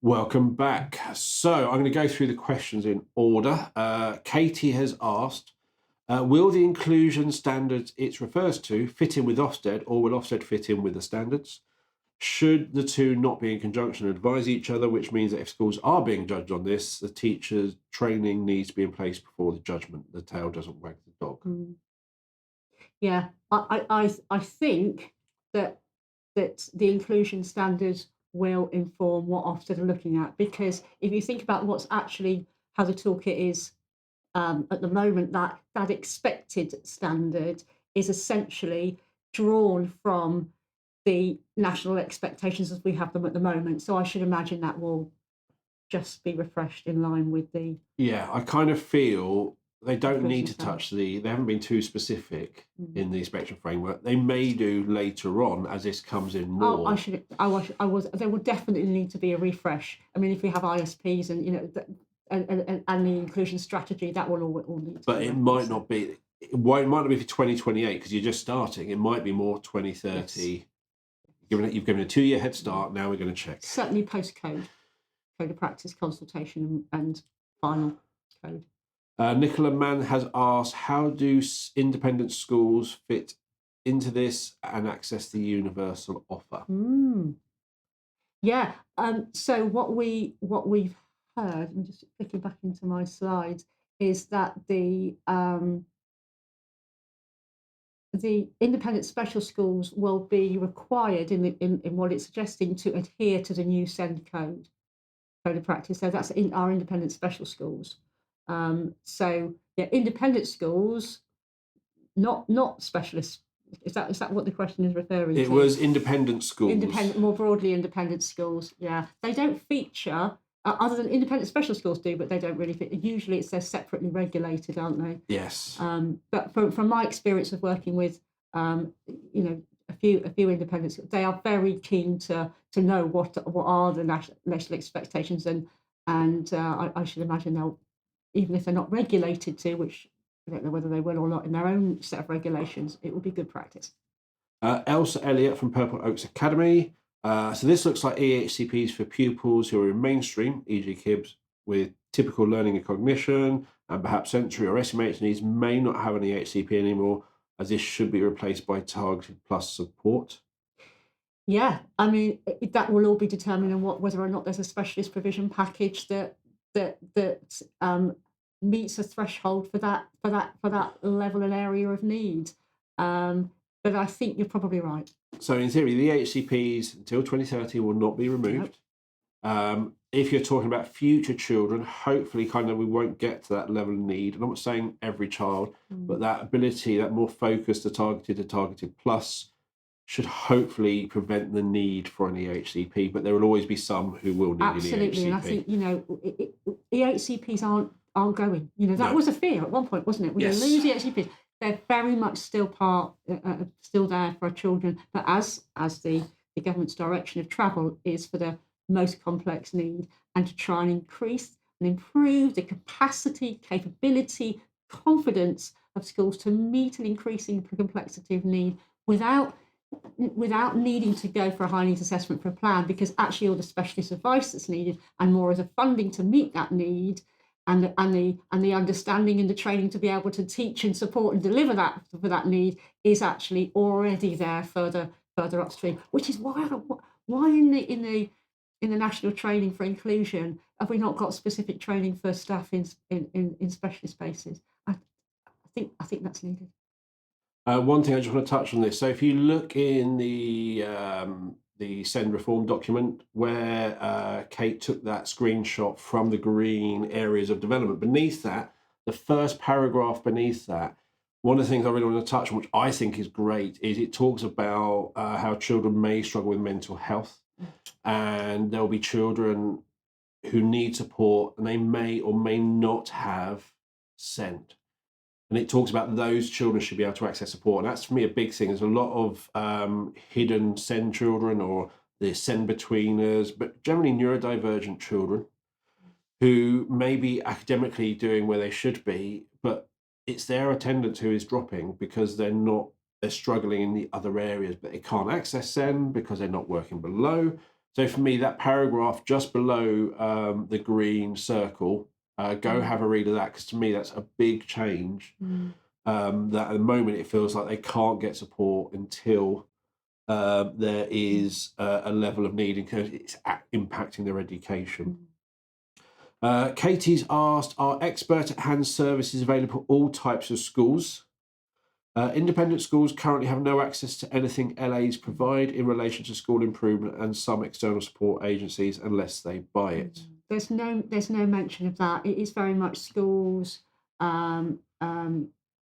Welcome back. So I'm going to go through the questions in order. Katie has asked, will the inclusion standards it refers to fit in with Ofsted, or will Ofsted fit in with the standards? Should the two not be in conjunction and advise each other, which means that if schools are being judged on this, the teacher's training needs to be in place before the judgment. The tail doesn't wag the dog. Yeah, I think that the inclusion standards will inform what Ofsted are looking at, because if you think about what's actually how the toolkit is at the moment, that expected standard is essentially drawn from the national expectations as we have them at the moment. So I should imagine that will just be refreshed in line with the Yeah, I kind of feel they don't need inclusion to standard. touch they haven't been too specific Mm. in the inspection framework. They may do later on as this comes in Oh, more. I was. There will definitely need to be a refresh. I mean, if we have ISPs and and the inclusion strategy, that will all need to But be it might referenced. not be. It might not be for 2028 because you're just starting. It might be more Yes, 2030. You've given a 2-year head yeah. start. Now we're going to check. Certainly code of practice consultation and final code. Nicola Mann has asked, how do independent schools fit into this and access the universal offer? Yeah. So what we've heard, I'm just clicking back into my slides, is that the independent special schools will be required in what it's suggesting to adhere to the new code of practice. So that's in our independent special schools. So yeah, independent schools, not specialists. Is that what the question is referring It to? was independent schools. Independent, more broadly, independent schools. Yeah, they don't feature. Other than independent special schools do, but they don't really fit. Usually, they're separately regulated, aren't they? Yes. But from my experience of working with, a few independents, they are very keen to know what are the national expectations, and I should imagine they'll, even if they're not regulated to, which I don't know whether they will or not in their own set of regulations, it would be good practice. Elsa Elliott from Purple Oaks Academy. So this looks like EHCPs for pupils who are in mainstream, e.g. kids with typical learning and cognition, and perhaps sensory or SMH needs may not have an EHCP anymore, as this should be replaced by targeted plus support. Yeah, I mean that will all be determined on whether or not there's a specialist provision package that meets a threshold for that level and area of need. But I think you're probably right. So in theory, the EHCPs until 2030 will not be removed. If you're talking about future children, hopefully kind of we won't get to that level of need. And I'm not saying every child, but that ability, that more focused to targeted plus should hopefully prevent the need for an EHCP, but there will always be some who will need Absolutely, an and I EHCP. think EHCPs aren't going. That No. was a fear at one point, wasn't it? We're going Yes. to lose EHCPs. They're very much still still there for children, but as the government's direction of travel is for the most complex need, and to try and increase and improve the capacity, capability, confidence of schools to meet an increasing complexity of need without needing to go for a high needs assessment for a plan, because actually all the specialist advice that's needed and more of the funding to meet that need, and the understanding and the training to be able to teach and support and deliver that for that need is actually already there further upstream. Which is why in the national training for inclusion have we not got specific training for staff in specialist spaces? I think that's needed. One thing I just want to touch on this. So if you look in the SEND reform document where Kate took that screenshot from the green areas of development, beneath that, the first paragraph beneath that, one of the things I really want to touch on, which I think is great, is it talks about how children may struggle with mental health, and there'll be children who need support, and they may or may not have SEND. And it talks about those children should be able to access support. And that's for me a big thing. There's a lot of hidden SEND children or the SEND betweeners, but generally neurodivergent children who may be academically doing where they should be, but it's their attendance who is dropping because they're struggling in the other areas, but they can't access SEND because they're not working below. So for me, that paragraph just below the green circle, go have a read of that, because to me that's a big change. That at the moment it feels like they can't get support until there is a level of need, because it's impacting their education. Katie's asked, are expert at hand services available for all types of schools? Independent schools currently have no access to anything LAs provide in relation to school improvement and some external support agencies unless they buy it. There's no mention of that. It is very much schools,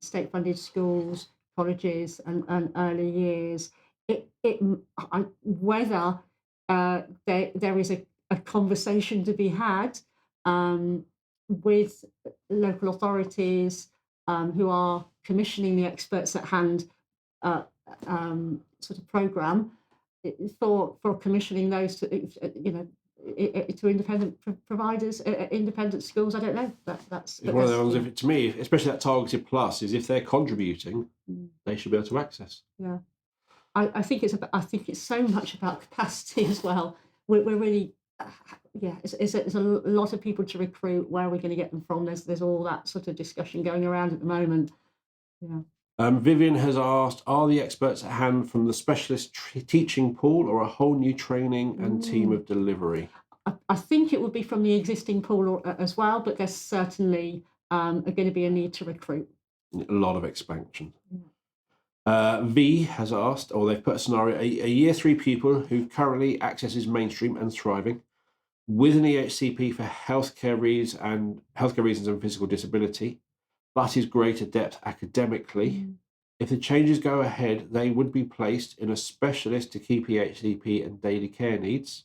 state-funded schools, colleges, and early years. Whether there is a conversation to be had with local authorities who are commissioning the experts at hand sort of program for commissioning those to to independent providers, independent schools. I don't know. That's It's one of the ones. To me, especially that targeted plus, is if they're contributing, they should be able to access. Yeah, I think it's so much about capacity as well. We're really it's a lot of people to recruit. Where are we going to get them from? There's all that sort of discussion going around at the moment. Yeah. Vivian has asked, are the experts at hand from the specialist teaching pool or a whole new training and team of delivery? I think it would be from the existing pool as well, but there's certainly going to be a need to recruit. A lot of expansion. V has asked, or they've put a scenario, a year 3 pupil who currently accesses mainstream and thriving with an EHCP for healthcare reasons and physical disability, but is great adept academically. If the changes go ahead, they would be placed in a specialist to keep EHCP and daily care needs,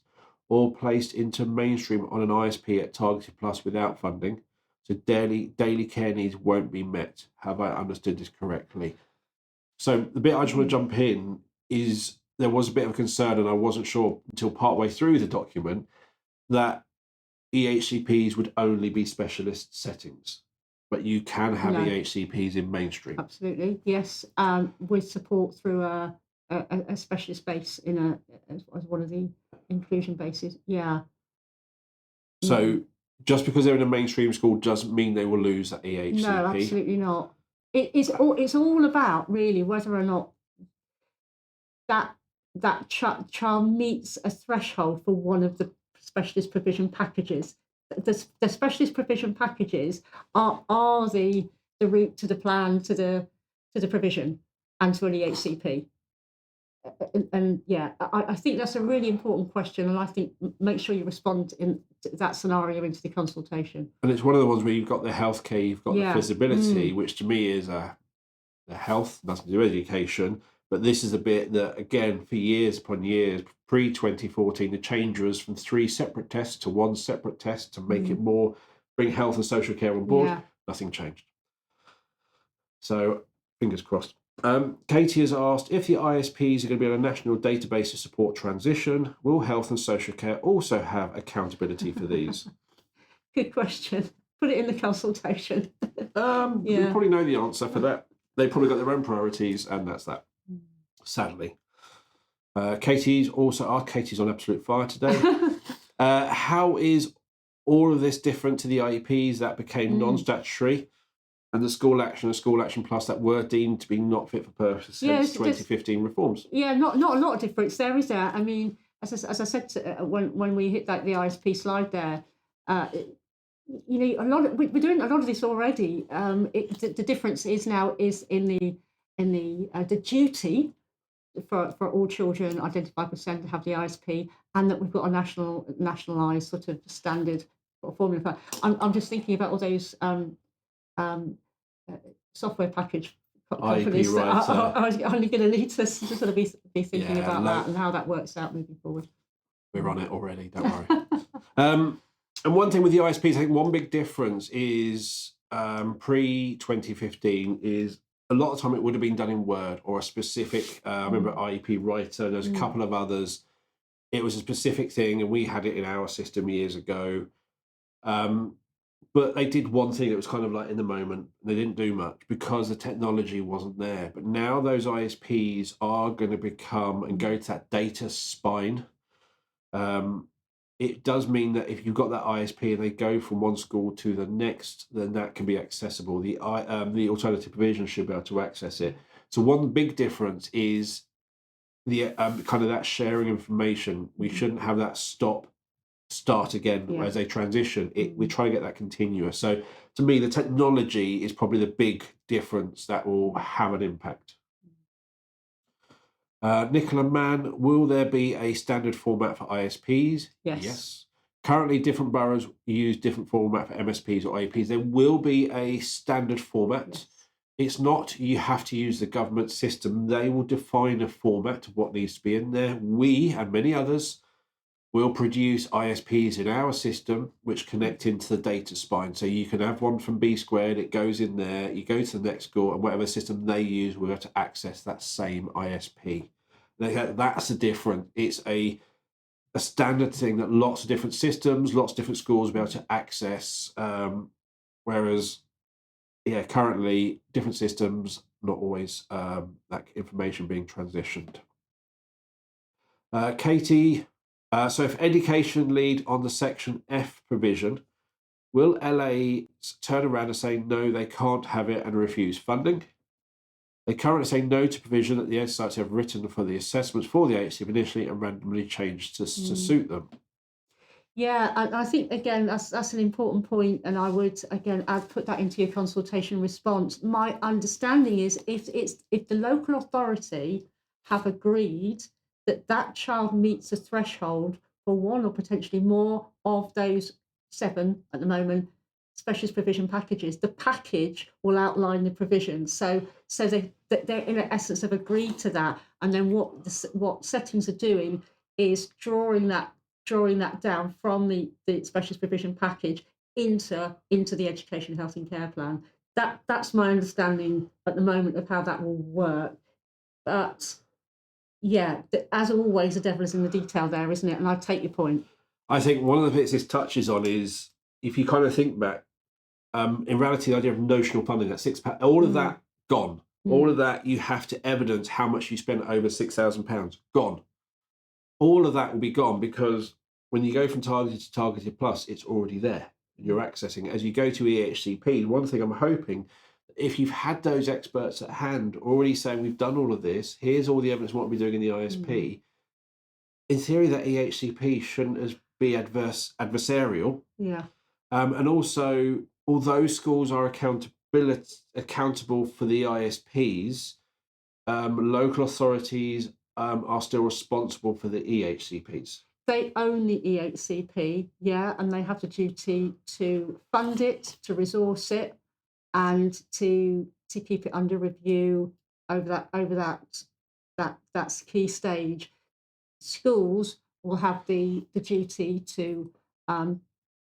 or placed into mainstream on an ISP at Targeted Plus without funding, so daily care needs won't be met. Have I understood this correctly? So the bit I just want to jump in is there was a bit of concern, and I wasn't sure until partway through the document, that EHCPs would only be specialist settings, but you can have EHCPs in mainstream. Absolutely, yes, with support through a specialist base as one of the inclusion bases. Yeah. So just because they're in a mainstream school doesn't mean they will lose that EHCP. No, absolutely not. It's all about really whether or not that child meets a threshold for one of the specialist provision packages. The specialist provision packages are the route to the plan, to the provision, and to an EHCP. And yeah, I think that's a really important question, and I think make sure you respond in that scenario into the consultation. And it's one of the ones where you've got the healthcare, you've got the visibility, which to me is the health, nothing to do with education. But this is a bit that, again, for years upon years, pre-2014, the change was from 3 separate tests to 1 separate test to make it more, bring health and social care on board. Yeah. Nothing changed. So, fingers crossed. Katie has asked, if the ISPs are going to be on a national database to support transition, will health and social care also have accountability for these? Good question. Put it in the consultation. We probably know the answer for that. They probably got their own priorities, and that's that. Sadly. Katie's on absolute fire today. How is all of this different to the IEPs that became non-statutory, and the School Action and School Action Plus that were deemed to be not fit for purpose since 2015 reforms? Yeah, not a lot of difference there, is there? I mean, as I said when we hit the ISP slide there, we're doing a lot of this already. The difference is now in the duty for all children identified with SEND to have the ISP, and that we've got a nationalised sort of standard formula. I'm just thinking about all those software package companies that are only going to need to sort of be thinking about that and how that works out moving forward. We're on it already, don't worry. And one thing with the ISPs, I think one big difference is pre-2015 is a lot of time it would have been done in Word or a specific, I remember IEP Writer, there's a couple of others. It was a specific thing, and we had it in our system years ago. But they did one thing that was kind of like in the moment. They didn't do much because the technology wasn't there. But now those ISPs are going to become and go to that data spine. It does mean that if you've got that ISP and they go from one school to the next, then that can be accessible. The alternative provision should be able to access it. So one big difference is the kind of that sharing information. We shouldn't have that start again Yeah. as they transition. We try to get that continuous. So to me, the technology is probably the big difference that will have an impact. Nicola Mann, will there be a standard format for ISPs? Yes. Currently, different boroughs use different format for MSPs or APs. There will be a standard format. Yes. It's not you have to use the government system. They will define a format of what needs to be in there. We and many others will produce ISPs in our system which connect into the data spine. So you can have one from B squared, it goes in there, you go to the next school, and whatever system they use, we're able to access that same ISP. That's the difference. It's a standard thing that lots of different systems, lots of different schools will be able to access. Whereas, currently different systems, not always that information being transitioned. Katie, so if education lead on the section F provision, will LA turn around and say no, they can't have it and refuse funding? They currently say no to provision that the ed sites have written for the assessments for the HCP initially and randomly changed to suit them. Yeah, I think again that's an important point, and I would again put that into your consultation response. My understanding is if the local authority have agreed that that child meets a threshold for one or potentially more of those 7 at the moment specialist provision packages, the package will outline the provisions. So they're in essence have agreed to that, and then what settings are doing is drawing that down from the specialist provision package into the education, health and care plan. That's my understanding at the moment of how that will work. But yeah, as always, the devil is in the detail there, isn't it? And I take your point. I think one of the bits this touches on is if you kind of think back, in reality, the idea of notional funding, that £6, all of that gone. All of that, you have to evidence how much you spent over £6,000, gone. All of that will be gone because when you go from targeted to targeted plus, it's already there. You're accessing it. As you go to EHCP, one thing I'm hoping, if you've had those experts at hand already saying we've done all of this, here's all the evidence what we're doing in the ISP. In theory, that EHCP shouldn't be adversarial. Yeah. And also, although schools are accountable for the ISPs, local authorities are still responsible for the EHCPs. They own the EHCP, yeah, and they have the duty to fund it, to resource it, and to keep it under review over that key stage. Schools will have the duty to write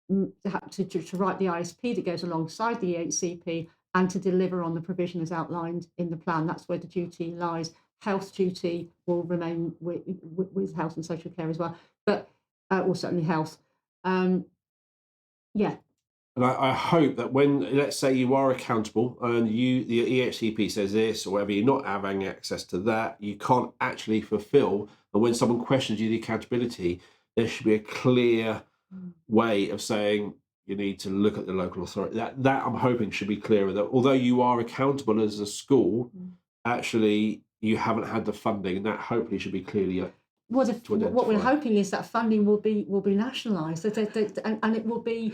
the ISP that goes alongside the EHCP and to deliver on the provision as outlined in the plan. That's where the duty lies. Health duty will remain with health and social care as well, but or certainly health. Yeah. And I hope that when, let's say you are accountable and the EHCP says this or whatever, you're not having access to that, you can't actually fulfill. And when someone questions you the accountability, there should be a clear way of saying you need to look at the local authority. That I'm hoping should be clearer. That although you are accountable as a school, actually you haven't had the funding, and that hopefully should be clearly. What we're hoping is that funding will be nationalised, and it will be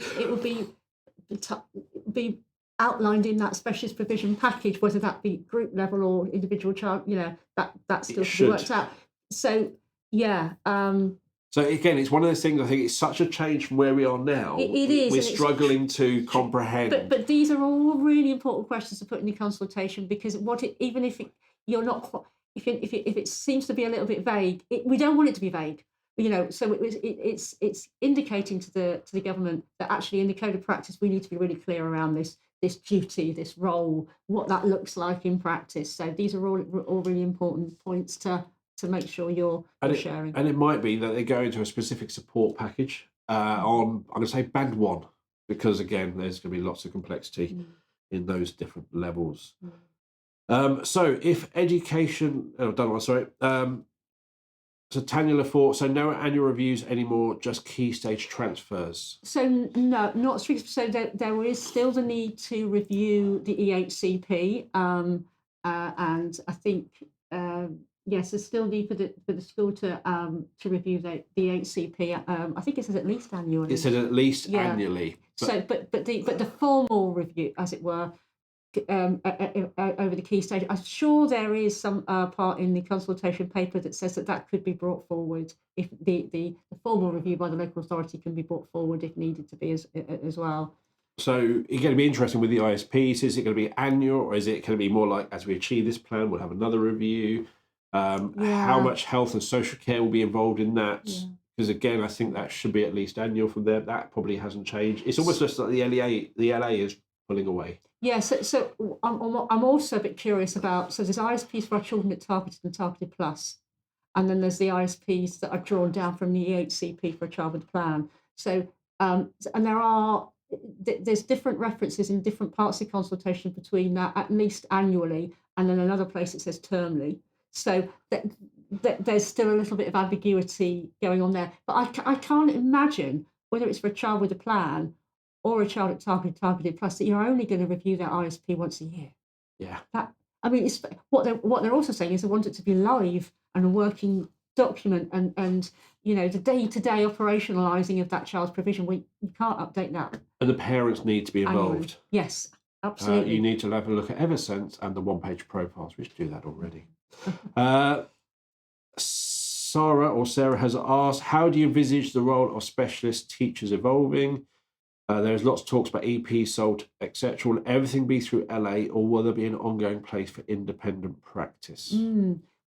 outlined in that specialist provision package, whether that be group level or individual child. That still should be worked out. So yeah. So again, it's one of those things. I think it's such a change from where we are now. It is. We're struggling to comprehend. But these are all really important questions to put in the consultation, because even if you're not, if it seems to be a little bit vague, we don't want it to be vague. So it's indicating to the government that actually in the code of practice we need to be really clear around this duty, this role, what that looks like in practice. So these are all really important points to make sure you're sharing. And it might be that they go into a specific support package on, I'm going to say band 1, because again, there's going to be lots of complexity in those different levels. So if education, So Tanya thought, so no annual reviews anymore, just key stage transfers. So no, not strictly. So there is still the need to review the EHCP, and I think yes, there's still need for the school to review the EHCP. I think it says at least annually. It said at least annually. But the formal review, as it were, over the key stage. I'm sure there is some part in the consultation paper that says that could be brought forward if the formal review by the local authority can be brought forward if needed to be as well. So it's going to be interesting with the ISPs. Is it going to be annual, or is it going to be more like, as we achieve this plan, we'll have another review? How much health and social care will be involved in that? Because again, I think that should be at least annual from there. That probably hasn't changed. It's almost just like the LA is pulling away. Yeah, so I'm also a bit curious about, so there's ISPs for our children at Targeted and Targeted Plus, and then there's the ISPs that are drawn down from the EHCP for a child with a plan. So, and there's different references in different parts of the consultation between that at least annually, and then another place it says termly. So there's still a little bit of ambiguity going on there. But I can't imagine whether it's for a child with a plan or a child at Targeted Plus, that you're only going to review that ISP once a year. Yeah. It's what they're also saying is they want it to be live and a working document, and the day-to-day operationalising of that child's provision. You can't update that. And the parents need to be involved. Annually. Yes, absolutely. You need to have a look at Eversense and the one-page profiles, which do that already. Sarah has asked, how do you envisage the role of specialist teachers evolving? There's lots of talks about EP, SALT, etc. Will everything be through LA, or will there be an ongoing place for independent practice?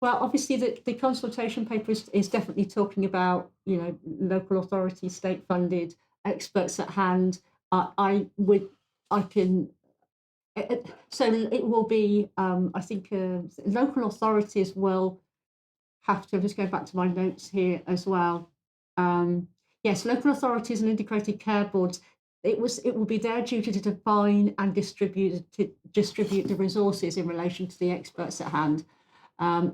Well, obviously, the consultation paper is definitely talking about local authority, state-funded, experts at hand. So it will be. I think local authorities will have to. I'm just going back to my notes here as well. Yes, local authorities and integrated care boards. It will be their duty to define and distribute the resources in relation to the experts at hand.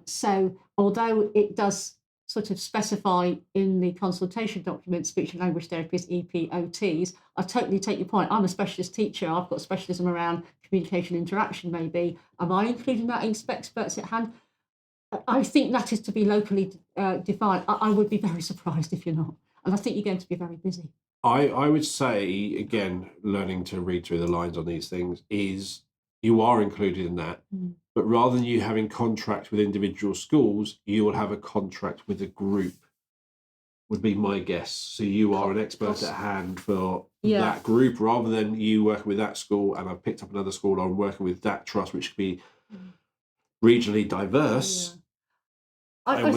So although it does sort of specify in the consultation document speech and language therapists, EPOTs, I totally take your point. I'm a specialist teacher. I've got specialism around communication interaction maybe. Am I including that in experts at hand? I think that is to be locally defined. I would be very surprised if you're not. And I think you're going to be very busy. I would say, again, learning to read through the lines on these things is you are included in that. But rather than you having contracts with individual schools, you will have a contract with a group, would be my guess. So you are an expert at hand for that group, rather than you working with that school and I've picked up another school, or I'm working with that trust, which could be regionally diverse. I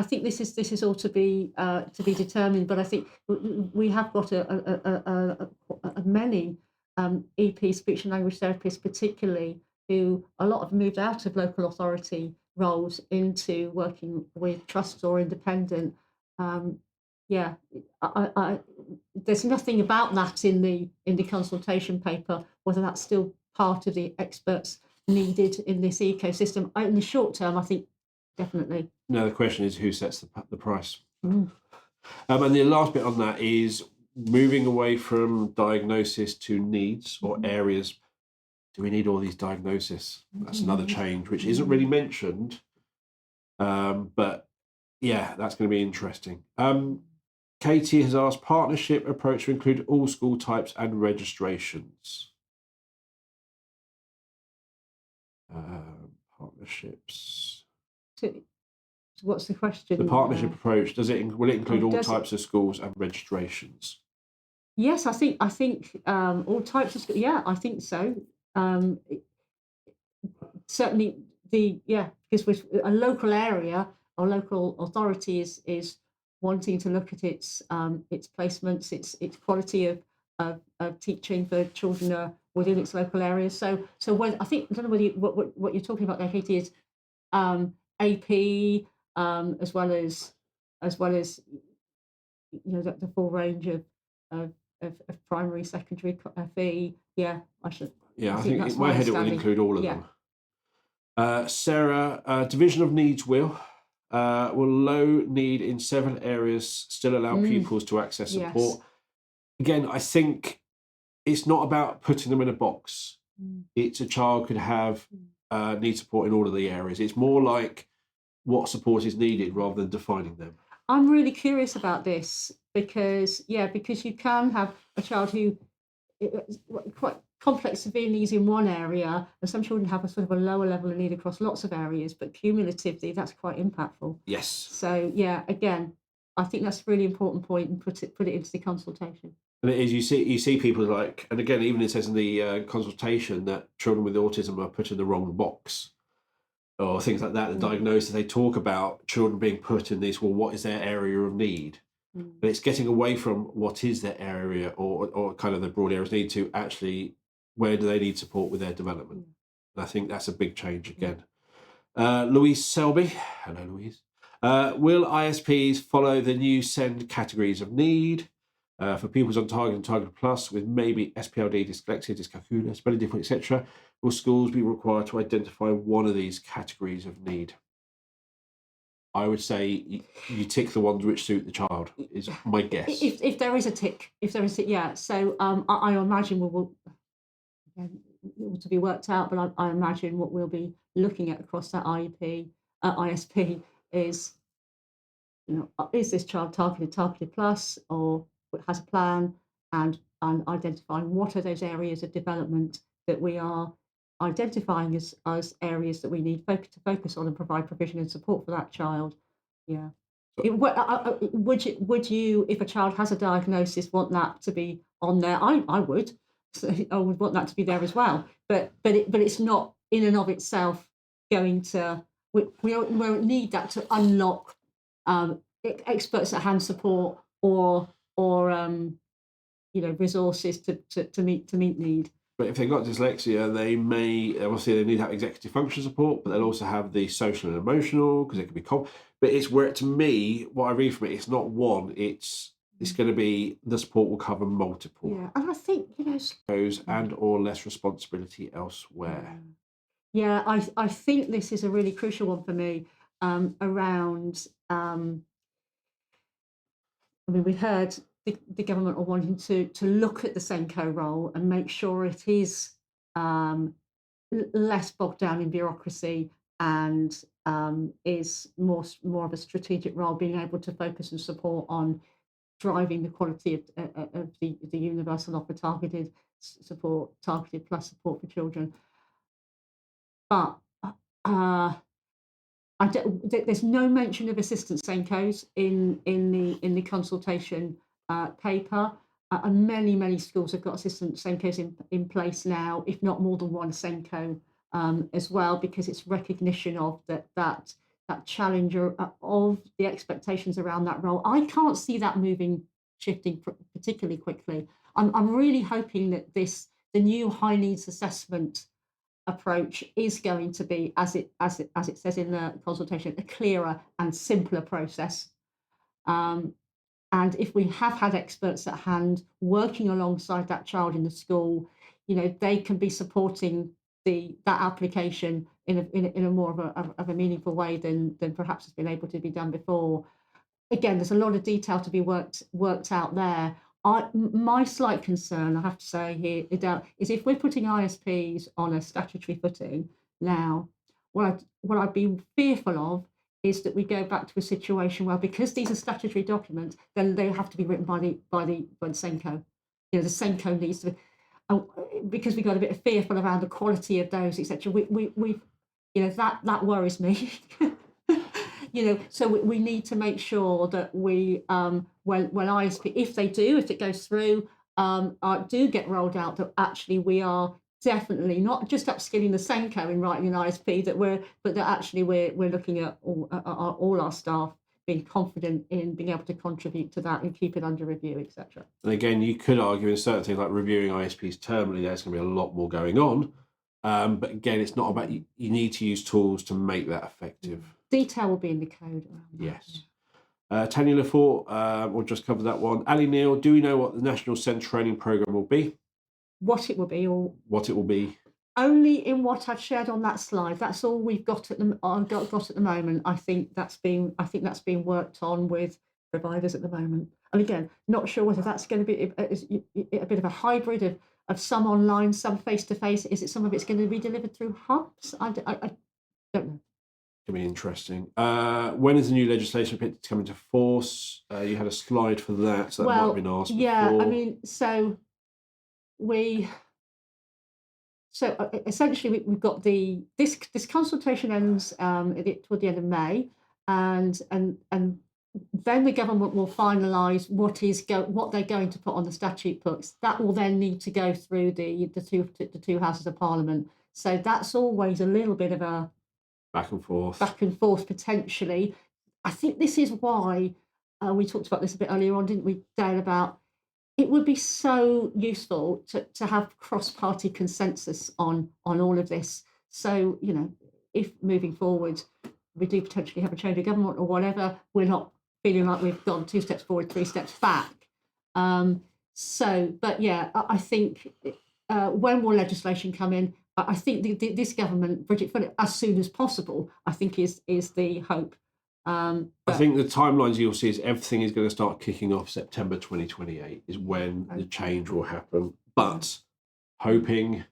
think this is all to be determined. But I think we have got a many EP speech and language therapists, particularly, who a lot have moved out of local authority roles into working with trusts or independent. There's nothing about that in the consultation paper, whether that's still part of the experts needed in this ecosystem. In the short term, I think definitely. Now the question is, who sets the price? And the last bit on that is moving away from diagnosis to needs or areas. Do we need all these diagnoses? That's another change, which isn't really mentioned. But yeah, that's going to be interesting. Katie has asked, partnership approach to include all school types and registrations. Partnerships. So what's the question? The partnership approach, will it include all types of schools and registrations? Yes, I think all types of schools. Yeah, I think so. Certainly because with a local area or local authority is wanting to look at its placements, its quality of teaching for children within its local areas. So when I don't know whether what you're talking about there, Katie, is AP as well as the full range of primary, secondary fee. Yeah, I should. Yeah, I think in my head it will include all of them. Sarah, division of needs will. Will low need in several areas still allow pupils to access support? Yes. Again, I think it's not about putting them in a box. It's a child could have need support in all of the areas. It's more like what support is needed rather than defining them. I'm really curious about this because you can have a child who quite complex severe needs in one area, and some children have a sort of a lower level of need across lots of areas, but cumulatively that's quite impactful. Yes. So yeah, again, I think that's a really important point, and put it into the consultation. And it is, you see people like, and again, even it says in the consultation that children with autism are put in the wrong box or things like that. The diagnosis, they talk about children being put in this, well, what is their area of need? But it's getting away from what is their area or kind of the broad areas need to actually where do they need support with their development. And I think that's a big change again. Louise Selby, hello Louise. Will ISPs follow the new SEND categories of need for pupils on Target and Target Plus with maybe SPLD, dyslexia, dyscalculia, spelling difference, etc.? Will schools be required to identify one of these categories of need? I would say you tick the ones which suit the child, is my guess. If there is a tick, yeah. So I imagine we'll to be worked out, but I imagine what we'll be looking at across that ISP is, is this child targeted plus, or has a plan, and identifying what are those areas of development that we are identifying as areas that we need to focus on and provide provision and support for that child. Yeah. Would you, if a child has a diagnosis, want that to be on there? I would. So I would want that to be there as well. But it's not in and of itself going to. We don't need that to unlock experts at hand support or resources to meet need. But if they've got dyslexia, they may obviously they need to have executive function support, but they'll also have the social and emotional because it can be but it's where, to me, what I read from it, it's not one. It's going to be the support will cover multiple. Yeah, and I think and or less responsibility elsewhere. Yeah, I think this is a really crucial one for me around. I mean, we heard the government are wanting to look at the SENCO role and make sure it is less bogged down in bureaucracy and is more of a strategic role, being able to focus and support on driving the quality of the universal offer, targeted support, targeted plus support for children. But there's no mention of assistant SENCOs in the consultation paper, and many schools have got assistant SENCOs in place now, if not more than one SENCO as well, because it's recognition of that challenge of the expectations around that role. I can't see that shifting particularly quickly. I'm really hoping that the new high needs assessment approach is going to be, as it says in the consultation, a clearer and simpler process. And if we have had experts at hand working alongside that child in the school, they can be supporting that application in a more of a meaningful way than perhaps has been able to be done before. Again, there's a lot of detail to be worked out there. My slight concern, I have to say here, is if we're putting ISPs on a statutory footing now, what I'd be fearful of is that we go back to a situation where, because these are statutory documents, then they have to be written by the SENCO. The SENCO needs to be, because we got a bit fearful around the quality of those, etc. We that worries me. So we need to make sure that we, when ISP, if it goes through, do get rolled out, that actually we are definitely not just upskilling the SENCO in writing an ISP, but that actually we're looking at all our staff being confident in being able to contribute to that and keep it under review, etc. And again, you could argue in certain things like reviewing ISPs terminally, there's going to be a lot more going on. But again, it's not about you need to use tools to make that effective. Detail will be in the code around that. Yes. Tanya Lefort, we'll just cover that one. Ali Neal, do we know what the National SEND training programme will be? What it will be, or what it will be? only in what I've shared on that slide. That's all we've got got at the moment. I think that's being worked on with providers at the moment. And again, not sure whether that's going to be a bit of a hybrid of some online, some face to face. Is it some of it's going to be delivered through hubs? I don't know. Can be interesting. When is the new legislation expected to come into force? You had a slide for that, so that might have been asked yeah, before. I mean, essentially we've got this consultation ends toward the end of May, and then the government will finalise what they're going to put on the statute books. That will then need to go through the two houses of parliament. So that's always a little bit of a Back and forth. back and forth potentially. I think this is why we talked about this a bit earlier on, didn't we, Dale, about it would be so useful to have cross-party consensus on all of this. So, if moving forward we do potentially have a change of government or whatever, we're not feeling like we've gone 2 steps forward, 3 steps back. But yeah, I think when will legislation come in? I think this government, Bridget Phillips, as soon as possible, I think is the hope. I think the timelines you'll see is everything is going to start kicking off September 2028 is when the change will happen. But hoping,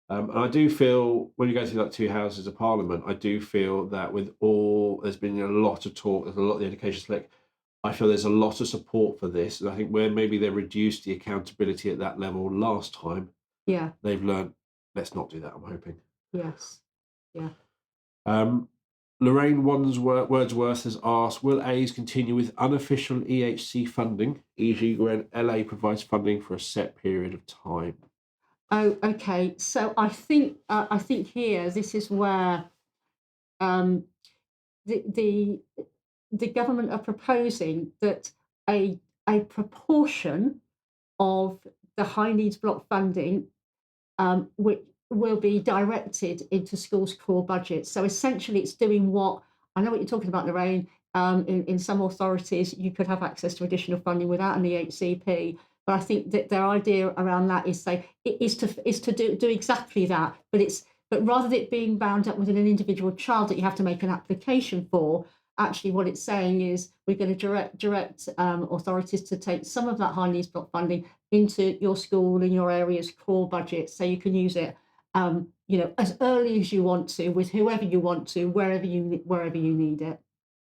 and I do feel when you go through like two houses of parliament, I do feel that there's been a lot of talk, there's a lot of the education select. I feel there's a lot of support for this, and I think where maybe they reduced the accountability at that level last time, they've learned let's not do that. I'm hoping. Yes. Yeah. Lorraine Wordsworth has asked, will A's continue with unofficial EHC funding, e.g. when LA provides funding for a set period of time? Oh, okay. So I think here this is where the government are proposing that a proportion of the high needs block funding which will be directed into schools' core budgets. So essentially, it's doing what I know what you're talking about, Lorraine. In some authorities, you could have access to additional funding without an EHCP. But I think that their idea around that is to do exactly that. But rather than it being bound up within an individual child that you have to make an application for, actually what it's saying is we're going to direct authorities to take some of that high needs block funding into your school and your area's core budget, so you can use it, as early as you want to, with whoever you want to, wherever you need it.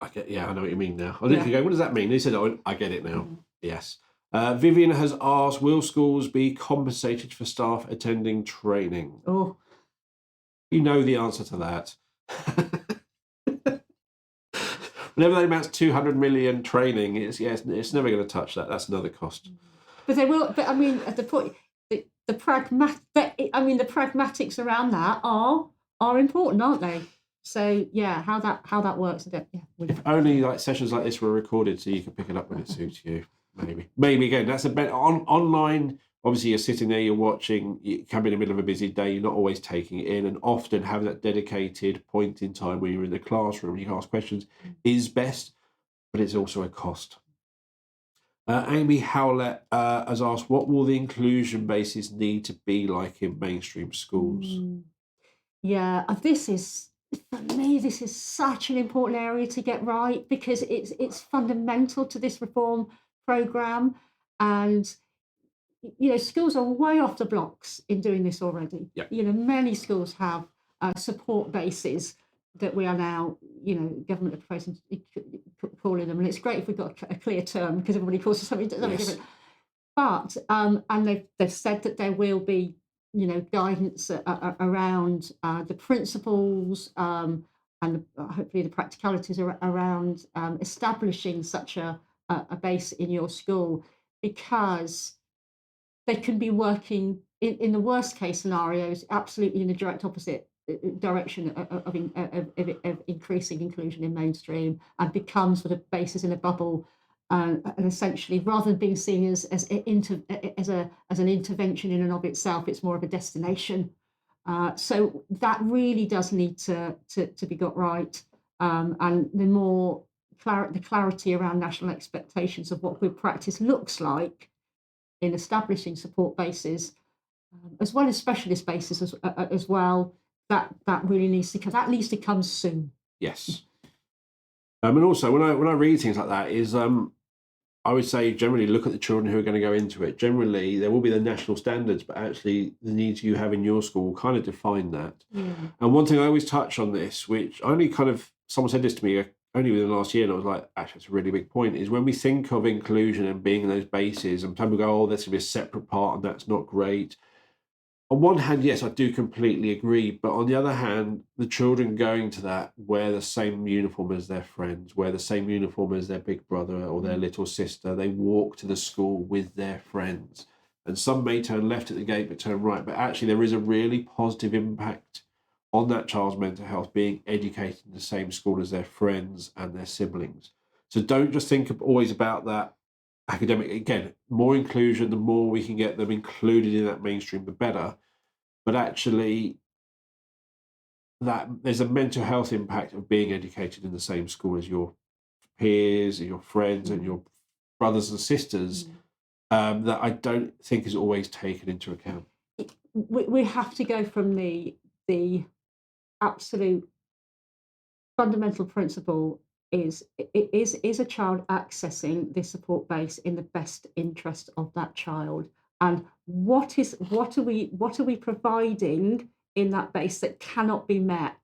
I know what you mean now. I literally go, what does that mean? He said, oh, I get it now. Yes. Vivian has asked, will schools be compensated for staff attending training? Oh, you know the answer to that. Whenever they amounts 200 million training, it's never going to touch that. That's another cost. But they will. But I mean, at the point, the pragmatics around that are important, aren't they? So yeah, how that works. If only like sessions like this were recorded, so you can pick it up when it suits you. Maybe again, that's a better online. Obviously, you're sitting there, you're watching. You can be in the middle of a busy day. You're not always taking it in, and often having that dedicated point in time where you're in the classroom and you can ask questions is best, but it's also a cost. Amy Howlett has asked, what will the inclusion basis need to be like in mainstream schools? Yeah, this is, for me, this is such an important area to get right, because it's fundamental to this reform programme. And schools are way off the blocks in doing this already. Yep. Many schools have support bases that we are now, government are proposing calling them, and it's great if we've got a clear term, because everybody calls it something different. But and they've said that there will be, guidance around the principles and hopefully the practicalities around establishing such a base in your school, because they can be working in the worst case scenarios absolutely in the direct opposite direction of increasing inclusion in mainstream, and become sort of bases in a bubble, and essentially, rather than being seen as an intervention in and of itself, it's more of a destination. So that really does need to be got right, and the more the clarity around national expectations of what good practice looks like in establishing support bases as well as specialist basis as well. That really needs to come. That needs to come soon. Yes. And also when I read things like that is I would say generally look at the children who are going to go into it. Generally, there will be the national standards, but actually the needs you have in your school will kind of define that. Yeah. And one thing I always touch on this, which only kind of someone said this to me only within the last year, and I was like, actually, it's a really big point, is when we think of inclusion and being in those bases, and people go, oh, there's going to be a separate part, and that's not great. On one hand, yes, I do completely agree. But on the other hand, the children going to that wear the same uniform as their friends, wear the same uniform as their big brother or their little sister. They walk to the school with their friends. And some may turn left at the gate, but turn right. But actually, there is a really positive impact on that child's mental health being educated in the same school as their friends and their siblings. So don't just think always about that academic. Again, more inclusion, the more we can get them included in that mainstream, the better. But actually, that there's a mental health impact of being educated in the same school as your peers and your friends and your brothers and sisters, that I don't think is always taken into account. We have to go from the absolute fundamental principle is a child accessing this support base in the best interest of that child, and what are we providing in that base that cannot be met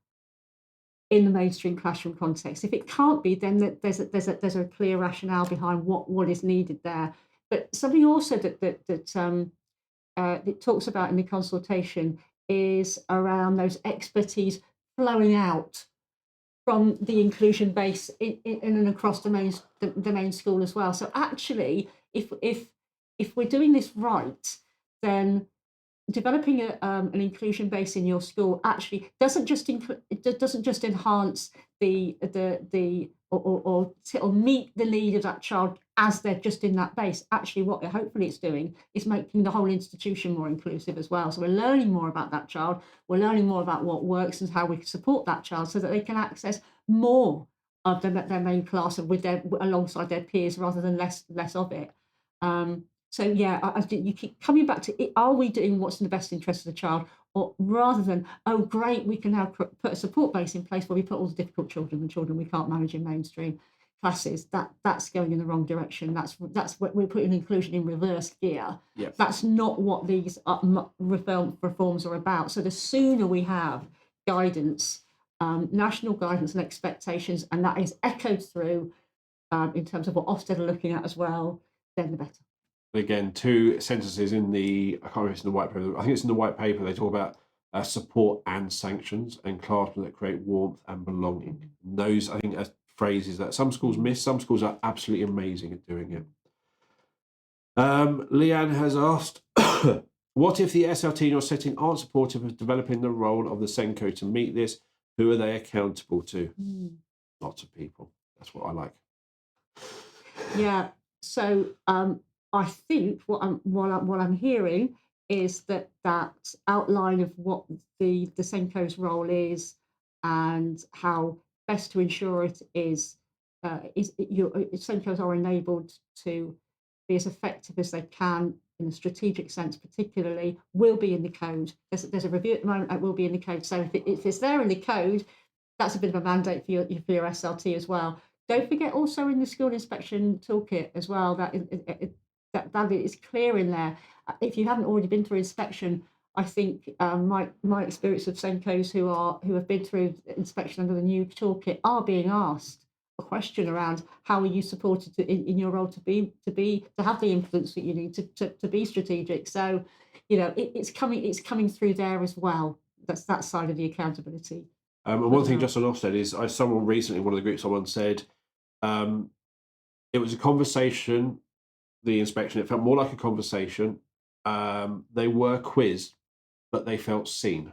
in the mainstream classroom context. If it can't be, then there's a clear rationale behind what is needed there. But something also that talks about in the consultation is around those expertise flowing out from the inclusion base in and across the main school as well. So actually, if we're doing this right, then developing an inclusion base in your school actually doesn't just enhance or meet the need of that child as they're just in that base. Actually, what hopefully it's doing is making the whole institution more inclusive as well. So we're learning more about that child. We're learning more about what works and how we can support that child so that they can access more of their main class and alongside their peers rather than less of it. So yeah, I think you keep coming back to it. Are we doing what's in the best interest of the child, or rather than, oh great, we can now put a support base in place where we put all the difficult children and children we can't manage in mainstream classes? That's going in the wrong direction. That's what we're putting inclusion in reverse gear. Yep. That's not what these reforms are about. So the sooner we have guidance, national guidance and expectations, and that is echoed through in terms of what Ofsted are looking at as well, then the better. Again, 2 sentences in I can't remember if it's in the white paper. I think it's in the white paper. They talk about support and sanctions and classrooms that create warmth and belonging. And those, I think, are phrases that some schools miss. Some schools are absolutely amazing at doing it. Leanne has asked, what if the SLT in your setting aren't supportive of developing the role of the SENCO to meet this? Who are they accountable to? Lots of people. That's what I like. Yeah. So I think what I'm hearing is that outline of what the SENCO's role is and how best to ensure it is SENCOs are enabled to be as effective as they can in a strategic sense, particularly, will be in the code. There's a review at the moment that will be in the code. So if it's there in the code, that's a bit of a mandate for your SLT as well. Don't forget also in the school inspection toolkit as well that is clear in there. If you haven't already been through inspection, I think my experience of SENCOs who have been through inspection under the new toolkit are being asked a question around how are you supported in your role to have the influence that you need to be strategic. So, it's coming through there as well. That's that side of the accountability. And one thing just on Ofsted is, someone recently, one of the groups, someone said, it was a conversation, the inspection, it felt more like a conversation. They were quizzed, but they felt seen.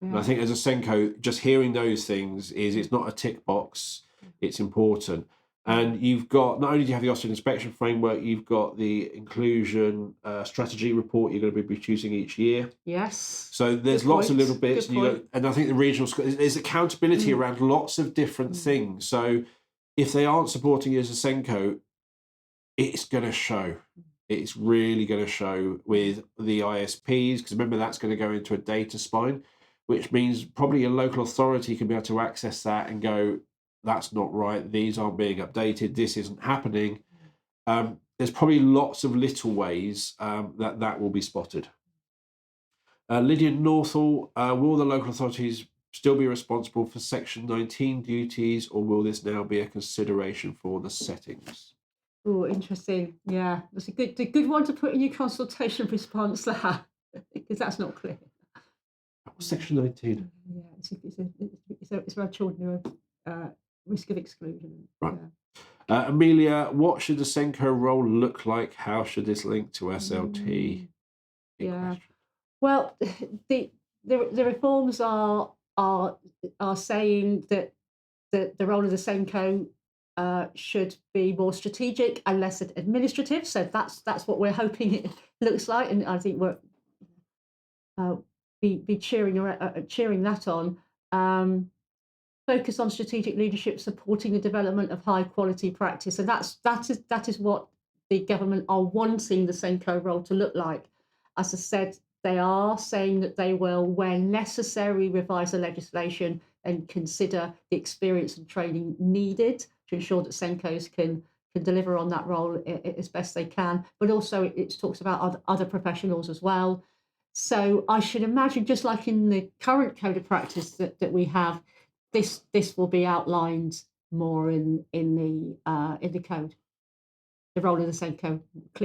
Yeah. And I think as a SENCO, just hearing those things it's not a tick box, it's important. And you've got, not only do you have the Ofsted inspection framework, you've got the inclusion strategy report you're going to be producing each year. Yes. So there's lots of little bits. And I think the regional school, there's accountability around lots of different things. So if they aren't supporting you as a SENCO, it's going to show. it's really going to show with the ISPs, because remember that's going to go into a data spine, which means probably a local authority can be able to access that and go, that's not right, these aren't being updated, this isn't happening. There's probably lots of little ways that will be spotted. Lydia Northall, will the local authorities still be responsible for Section 19 duties, or will this now be a consideration for the settings? Oh, interesting. Yeah, that's a good one to put in your consultation response there, because that's not clear. Section 19. Yeah, it's around children who are risk of exclusion. Right. Yeah. Amelia, what should the SENCO role look like? How should this link to SLT? Yeah. Well, the reforms are saying that the role of the SENCO should be more strategic and less administrative. So that's what we're hoping it looks like, and I think we're be cheering that on. Focus on strategic leadership, supporting the development of high quality practice, and that is what the government are wanting the SENCO role to look like. As I said, they are saying that they will, where necessary, revise the legislation and consider the experience and training needed to ensure that SENCOs can deliver on that role as best they can. But also, it talks about other professionals as well. So I should imagine, just like in the current code of practice that we have, this will be outlined more in the code. The role of the SENCO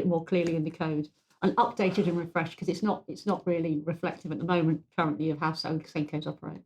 more clearly in the code, and updated and refreshed, because it's not really reflective at the moment currently of how SENCOs operate.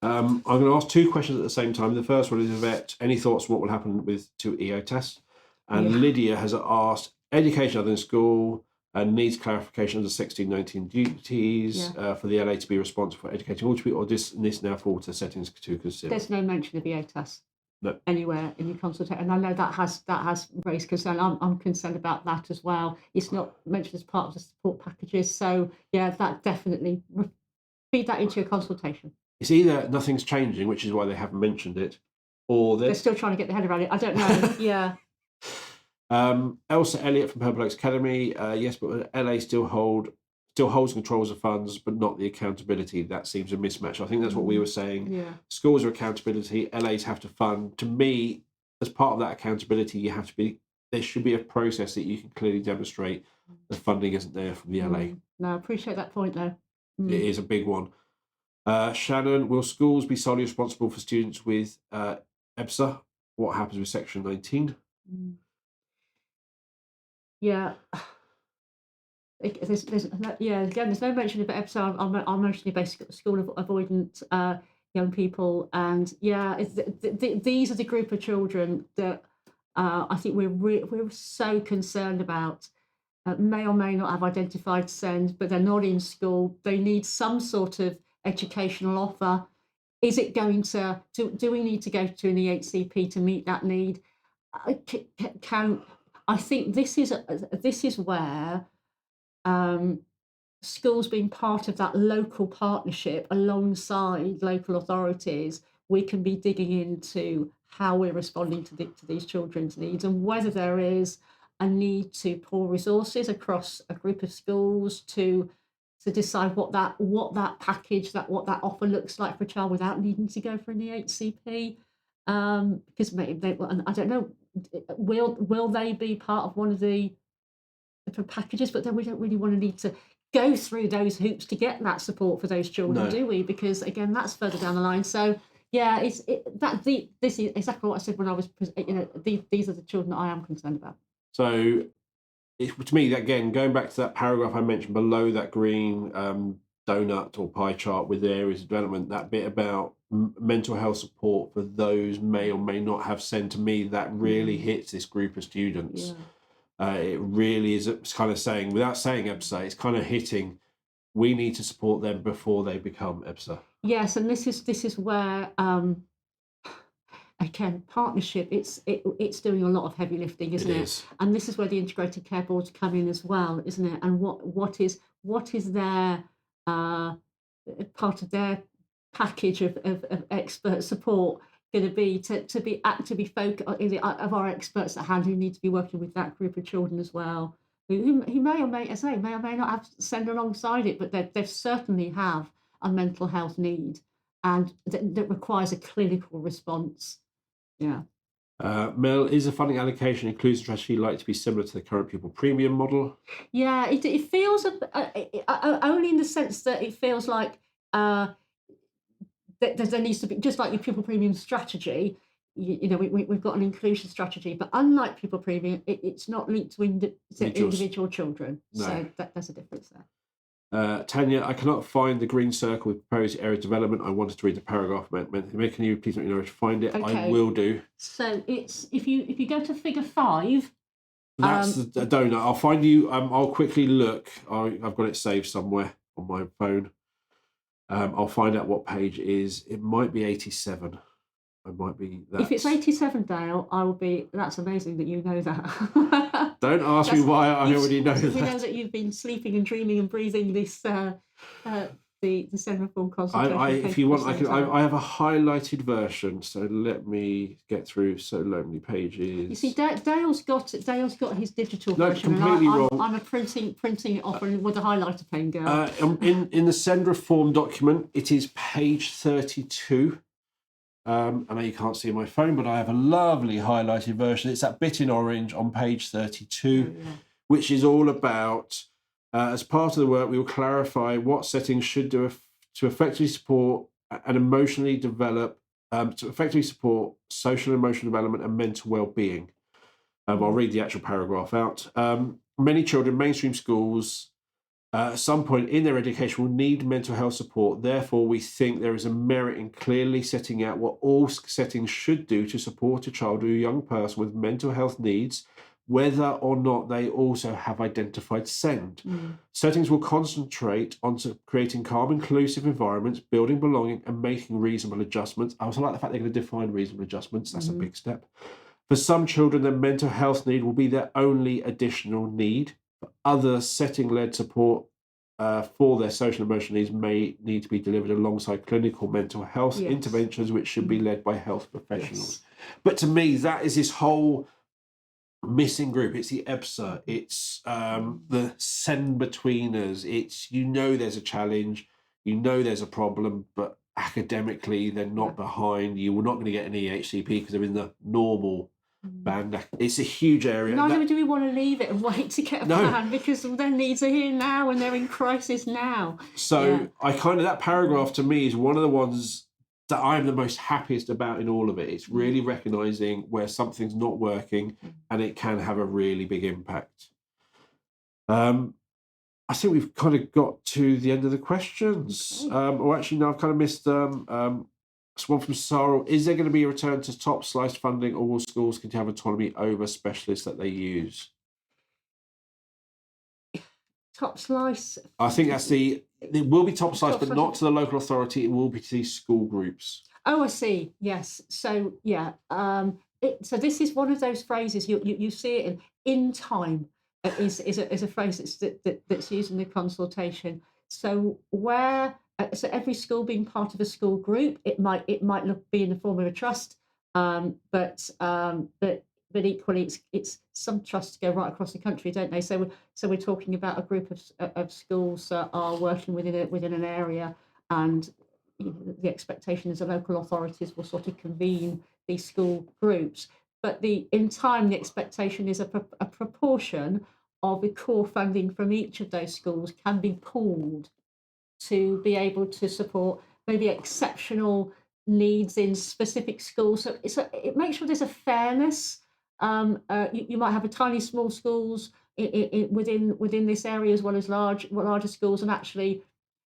I'm going to ask two questions at the same time. The first one is Yvette, any thoughts on what will happen with 2 EO tests? And Yeah. Lydia has asked, education other than school needs clarification of the 1619 duties for the LA to be responsible for educating all people, or this now fall to settings to consider? There's no mention of EO tests No. anywhere in your consultation, and I know that has raised concern. I'm concerned about that as well. It's not mentioned as part of the support packages, so yeah, that definitely feed that into your consultation. It's either nothing's changing, which is why they haven't mentioned it, or They're still trying to get their head around it. I don't know. Yeah. Elsa Elliott from Purple Oaks Academy, yes, but LA still holds controls of funds, but not the accountability. That seems a mismatch. I think that's what we were saying. Yeah. Schools are accountability, LAs have to fund. To me, as part of that accountability, there should be a process that you can clearly demonstrate the funding isn't there from the LA. No, I appreciate that point though. It is a big one. Shannon, will schools be solely responsible for students with EBSA? What happens with Section 19? Yeah. There's no mention of EBSA. I'm mentioning basically school avoidant young people, and these are the group of children that I think we're so concerned about. May or may not have identified SEND, but they're not in school. They need some sort of educational offer. Is it going to do we need to go to an EHCP to meet that need? I think this is where schools being part of that local partnership alongside local authorities, we can be digging into how we're responding to these children's needs, and whether there is a need to pour resources across a group of schools to decide what that package, what that offer looks like for a child without needing to go for an EHCP. Because maybe I don't know, will they be part of one of the different packages? But then we don't really want to need to go through those hoops to get that support for those children, do we? Because again, that's further down the line. So yeah, this is exactly what I said when I was, these are the children that I am concerned about. So, to me, again, going back to that paragraph I mentioned below that green donut or pie chart with the areas of development, that bit about mental health support for those may or may not have SEND, to me, that really hits this group of students. It really is kind of saying, without saying EBSA, it's kind of hitting, we need to support them before they become EBSA. Yes, and this is where again, partnership, it's doing a lot of heavy lifting, isn't it? And this is where the integrated care boards come in as well, isn't it? And what is their part of their package of expert support going to be to be actively focused of our experts at hand who need to be working with that group of children as well. who may or may, as I say, may or may not have SEND alongside it, but they certainly have a mental health need, and that requires a clinical response. Yeah. Mel, is the funding allocation inclusive strategy likely to be similar to the current pupil premium model? Yeah, it feels only in the sense that it feels like there needs to be, just like your pupil premium strategy. We've got an inclusion strategy, but unlike pupil premium, it's not linked to individual children. No. So there's a difference there. Tanya, I cannot find the green circle with proposed area development. I wanted to read the paragraph. Can you please let me know where to find it? Okay. I will do. So it's if you go to figure 5. That's the donut. I'll find you. I'll quickly look. I've got it saved somewhere on my phone. I'll find out what page it is. It might be 87. It might be that. If it's 87, Dale, I will be. That's amazing that you know that. Don't ask me why I already know that. We know that you've been sleeping and dreaming and breathing this the SEND reform consultation. If you want, I have a highlighted version. So let me get through so many pages. You see, Dale's got his digital version. Completely wrong. I'm printing it off with a highlighter pen, girl. In the SEND reform document, it is page 32. I know you can't see my phone, but I have a lovely highlighted version. It's that bit in orange on page 32, which is all about, as part of the work, we will clarify what settings should do to effectively support and emotionally develop, to effectively support social and emotional development and mental well-being. I'll read the actual paragraph out. Many children in mainstream schools at some point in their education will need mental health support. Therefore, we think there is a merit in clearly setting out what all settings should do to support a child or a young person with mental health needs, whether or not they also have identified SEND. Settings will concentrate on creating calm, inclusive environments, building belonging, and making reasonable adjustments. I also like the fact they're going to define reasonable adjustments. That's a big step. For some children, their mental health need will be their only additional need. Other setting-led support for their social and emotional needs may need to be delivered alongside clinical mental health interventions, which should be led by health professionals. But to me, that is this whole missing group. It's the EBSA. It's the send-betweeners. It's, there's a challenge, there's a problem, but academically they're not behind. You're not going to get an EHCP because they're in the normal band. It's a huge area. Neither do we want to leave it and wait to get a plan, because their needs are here now and they're in crisis now. So that paragraph to me is one of the ones that I'm the most happiest about in all of it. It's really recognising where something's not working and it can have a really big impact. I think we've kind of got to the end of the questions. Actually, no, I've kind of missed one from Sorrel. Is there going to be a return to top slice funding, or will schools continue to have autonomy over specialists that they use? Top slice? I think it will be top slice, but not to the local authority. It will be to these school groups. Oh, I see. Yes. So, so this is one of those phrases you see it in time. Is a phrase that's used in the consultation. So so every school being part of a school group, it might be in the form of a trust, but equally it's some trusts go right across the country, don't they? So we're talking about a group of schools that are working within an area, and the expectation is the local authorities will sort of convene these school groups. But in time, the expectation is a proportion of the core funding from each of those schools can be pooled to be able to support maybe exceptional needs in specific schools. So it makes sure there's a fairness. You might have a tiny small schools within this area, as well as larger schools, and actually,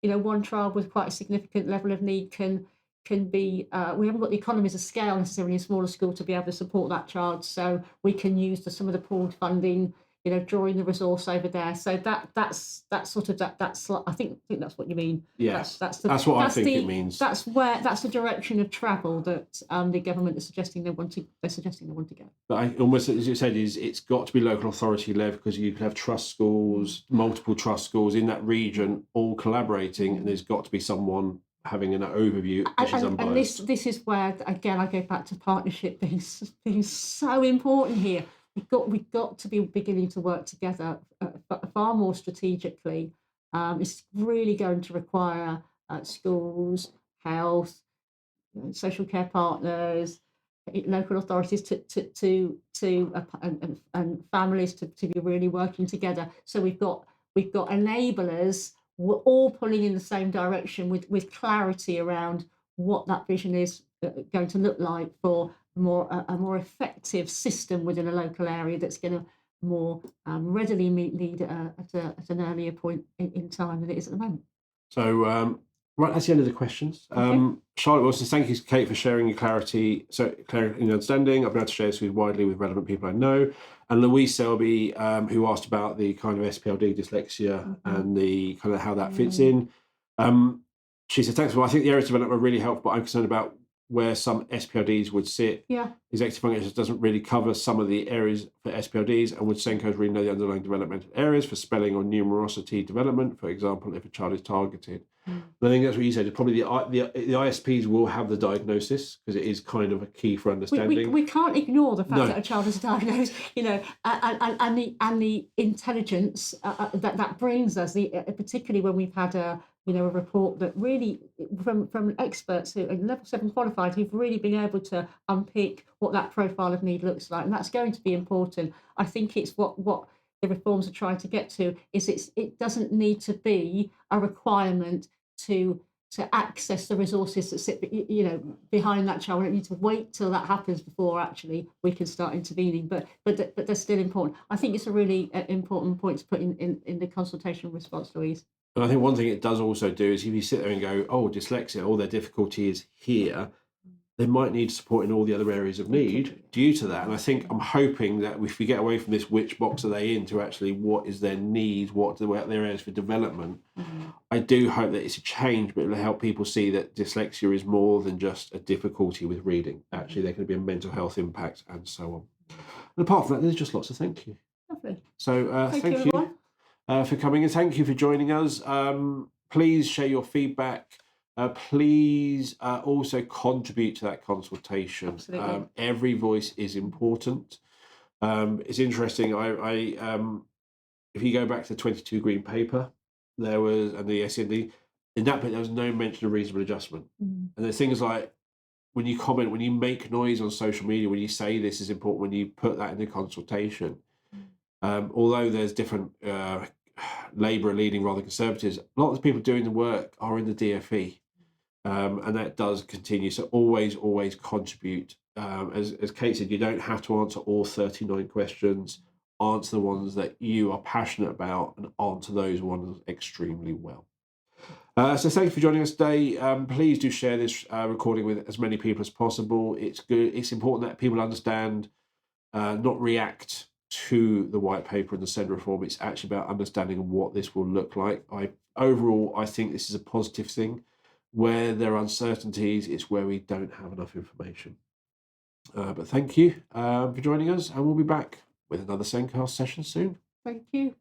one child with quite a significant level of need can be. We haven't got the economies of scale necessarily in a smaller school to be able to support that child, so we can use some of the pooled funding, drawing the resource over there. So that's sort of that's I think that's what you mean. Yes, that's what I think it means. That's the direction of travel that the government is suggesting they want to go. But almost, as you said, it's got to be local authority led, because you could have trust schools, multiple trust schools in that region, all collaborating, and there's got to be someone having an overview which is unbiased. And this is where, again, I go back to partnership being so important here. we've got to be beginning to work together far more strategically. It's really going to require schools, health, social care partners, local authorities and families to be really working together. So we've got enablers. We're all pulling in the same direction with clarity around what that vision is going to look like for a more effective system within a local area that's going to more readily meet need at an earlier point in time than it is at the moment. So, right, that's the end of the questions. Okay. Charlotte Wilson, thank you, Kate, for sharing your clarity and understanding. I've been able to share this widely with relevant people I know. And Louise Selby, who asked about the kind of SPLD dyslexia and the kind of how that fits in. She said, thanks. Well, I think the areas of development are really helpful, but I'm concerned about where some SPLDs would sit. Yeah. Executive functions doesn't really cover some of the areas for SPLDs, and would SENCOs really know the underlying developmental areas for spelling or numerosity development, for example, if a child is targeted? And I think that's what you said. Probably the ISPs will have the diagnosis because it is kind of a key for understanding. We can't ignore the fact No. that a child is diagnosed, and the intelligence that brings us, particularly when we've had a report that really from experts who are level 7 qualified who've really been able to unpick what that profile of need looks like, and that's going to be important. I think it's what the reforms are trying to get to is it doesn't need to be a requirement to access the resources that sit behind that child. We don't need to wait till that happens before actually we can start intervening, but they're still important. I think it's a really important point to put in the consultation response, Louise. And I think one thing it does also do is if you sit there and go, oh, dyslexia, all their difficulty is here, they might need support in all the other areas of need due to that. And I think I'm hoping that if we get away from this, which box are they in, to actually what is their needs, what are their areas for development, I do hope that it's a change, but it'll help people see that dyslexia is more than just a difficulty with reading. Actually, there can be a mental health impact and so on. And apart from that, there's just lots of thank you. Lovely. So thank you everyone. For coming, and thank you for joining us. Please share your feedback. Please also contribute to that consultation. Absolutely. Every voice is important. It's interesting. I if you go back to the 22 Green Paper, there was, and the SEND, in that bit there was no mention of reasonable adjustment. And there's things like when you comment, when you make noise on social media, when you say this is important, when you put that in the consultation. Although there's different Labour are leading rather Conservatives, a lot of the people doing the work are in the DfE, and that does continue. So always contribute. As Kate said, you don't have to answer all 39 questions. Answer the ones that you are passionate about and answer those ones extremely well. So thank you for joining us today. Please do share this recording with as many people as possible. It's good. It's important that people understand, not react to the white paper and the SEND reform. It's actually about understanding what this will look like. Overall, I think this is a positive thing. Where there are uncertainties, it's where we don't have enough information. But thank you for joining us, and we'll be back with another SENCOs session soon. Thank you.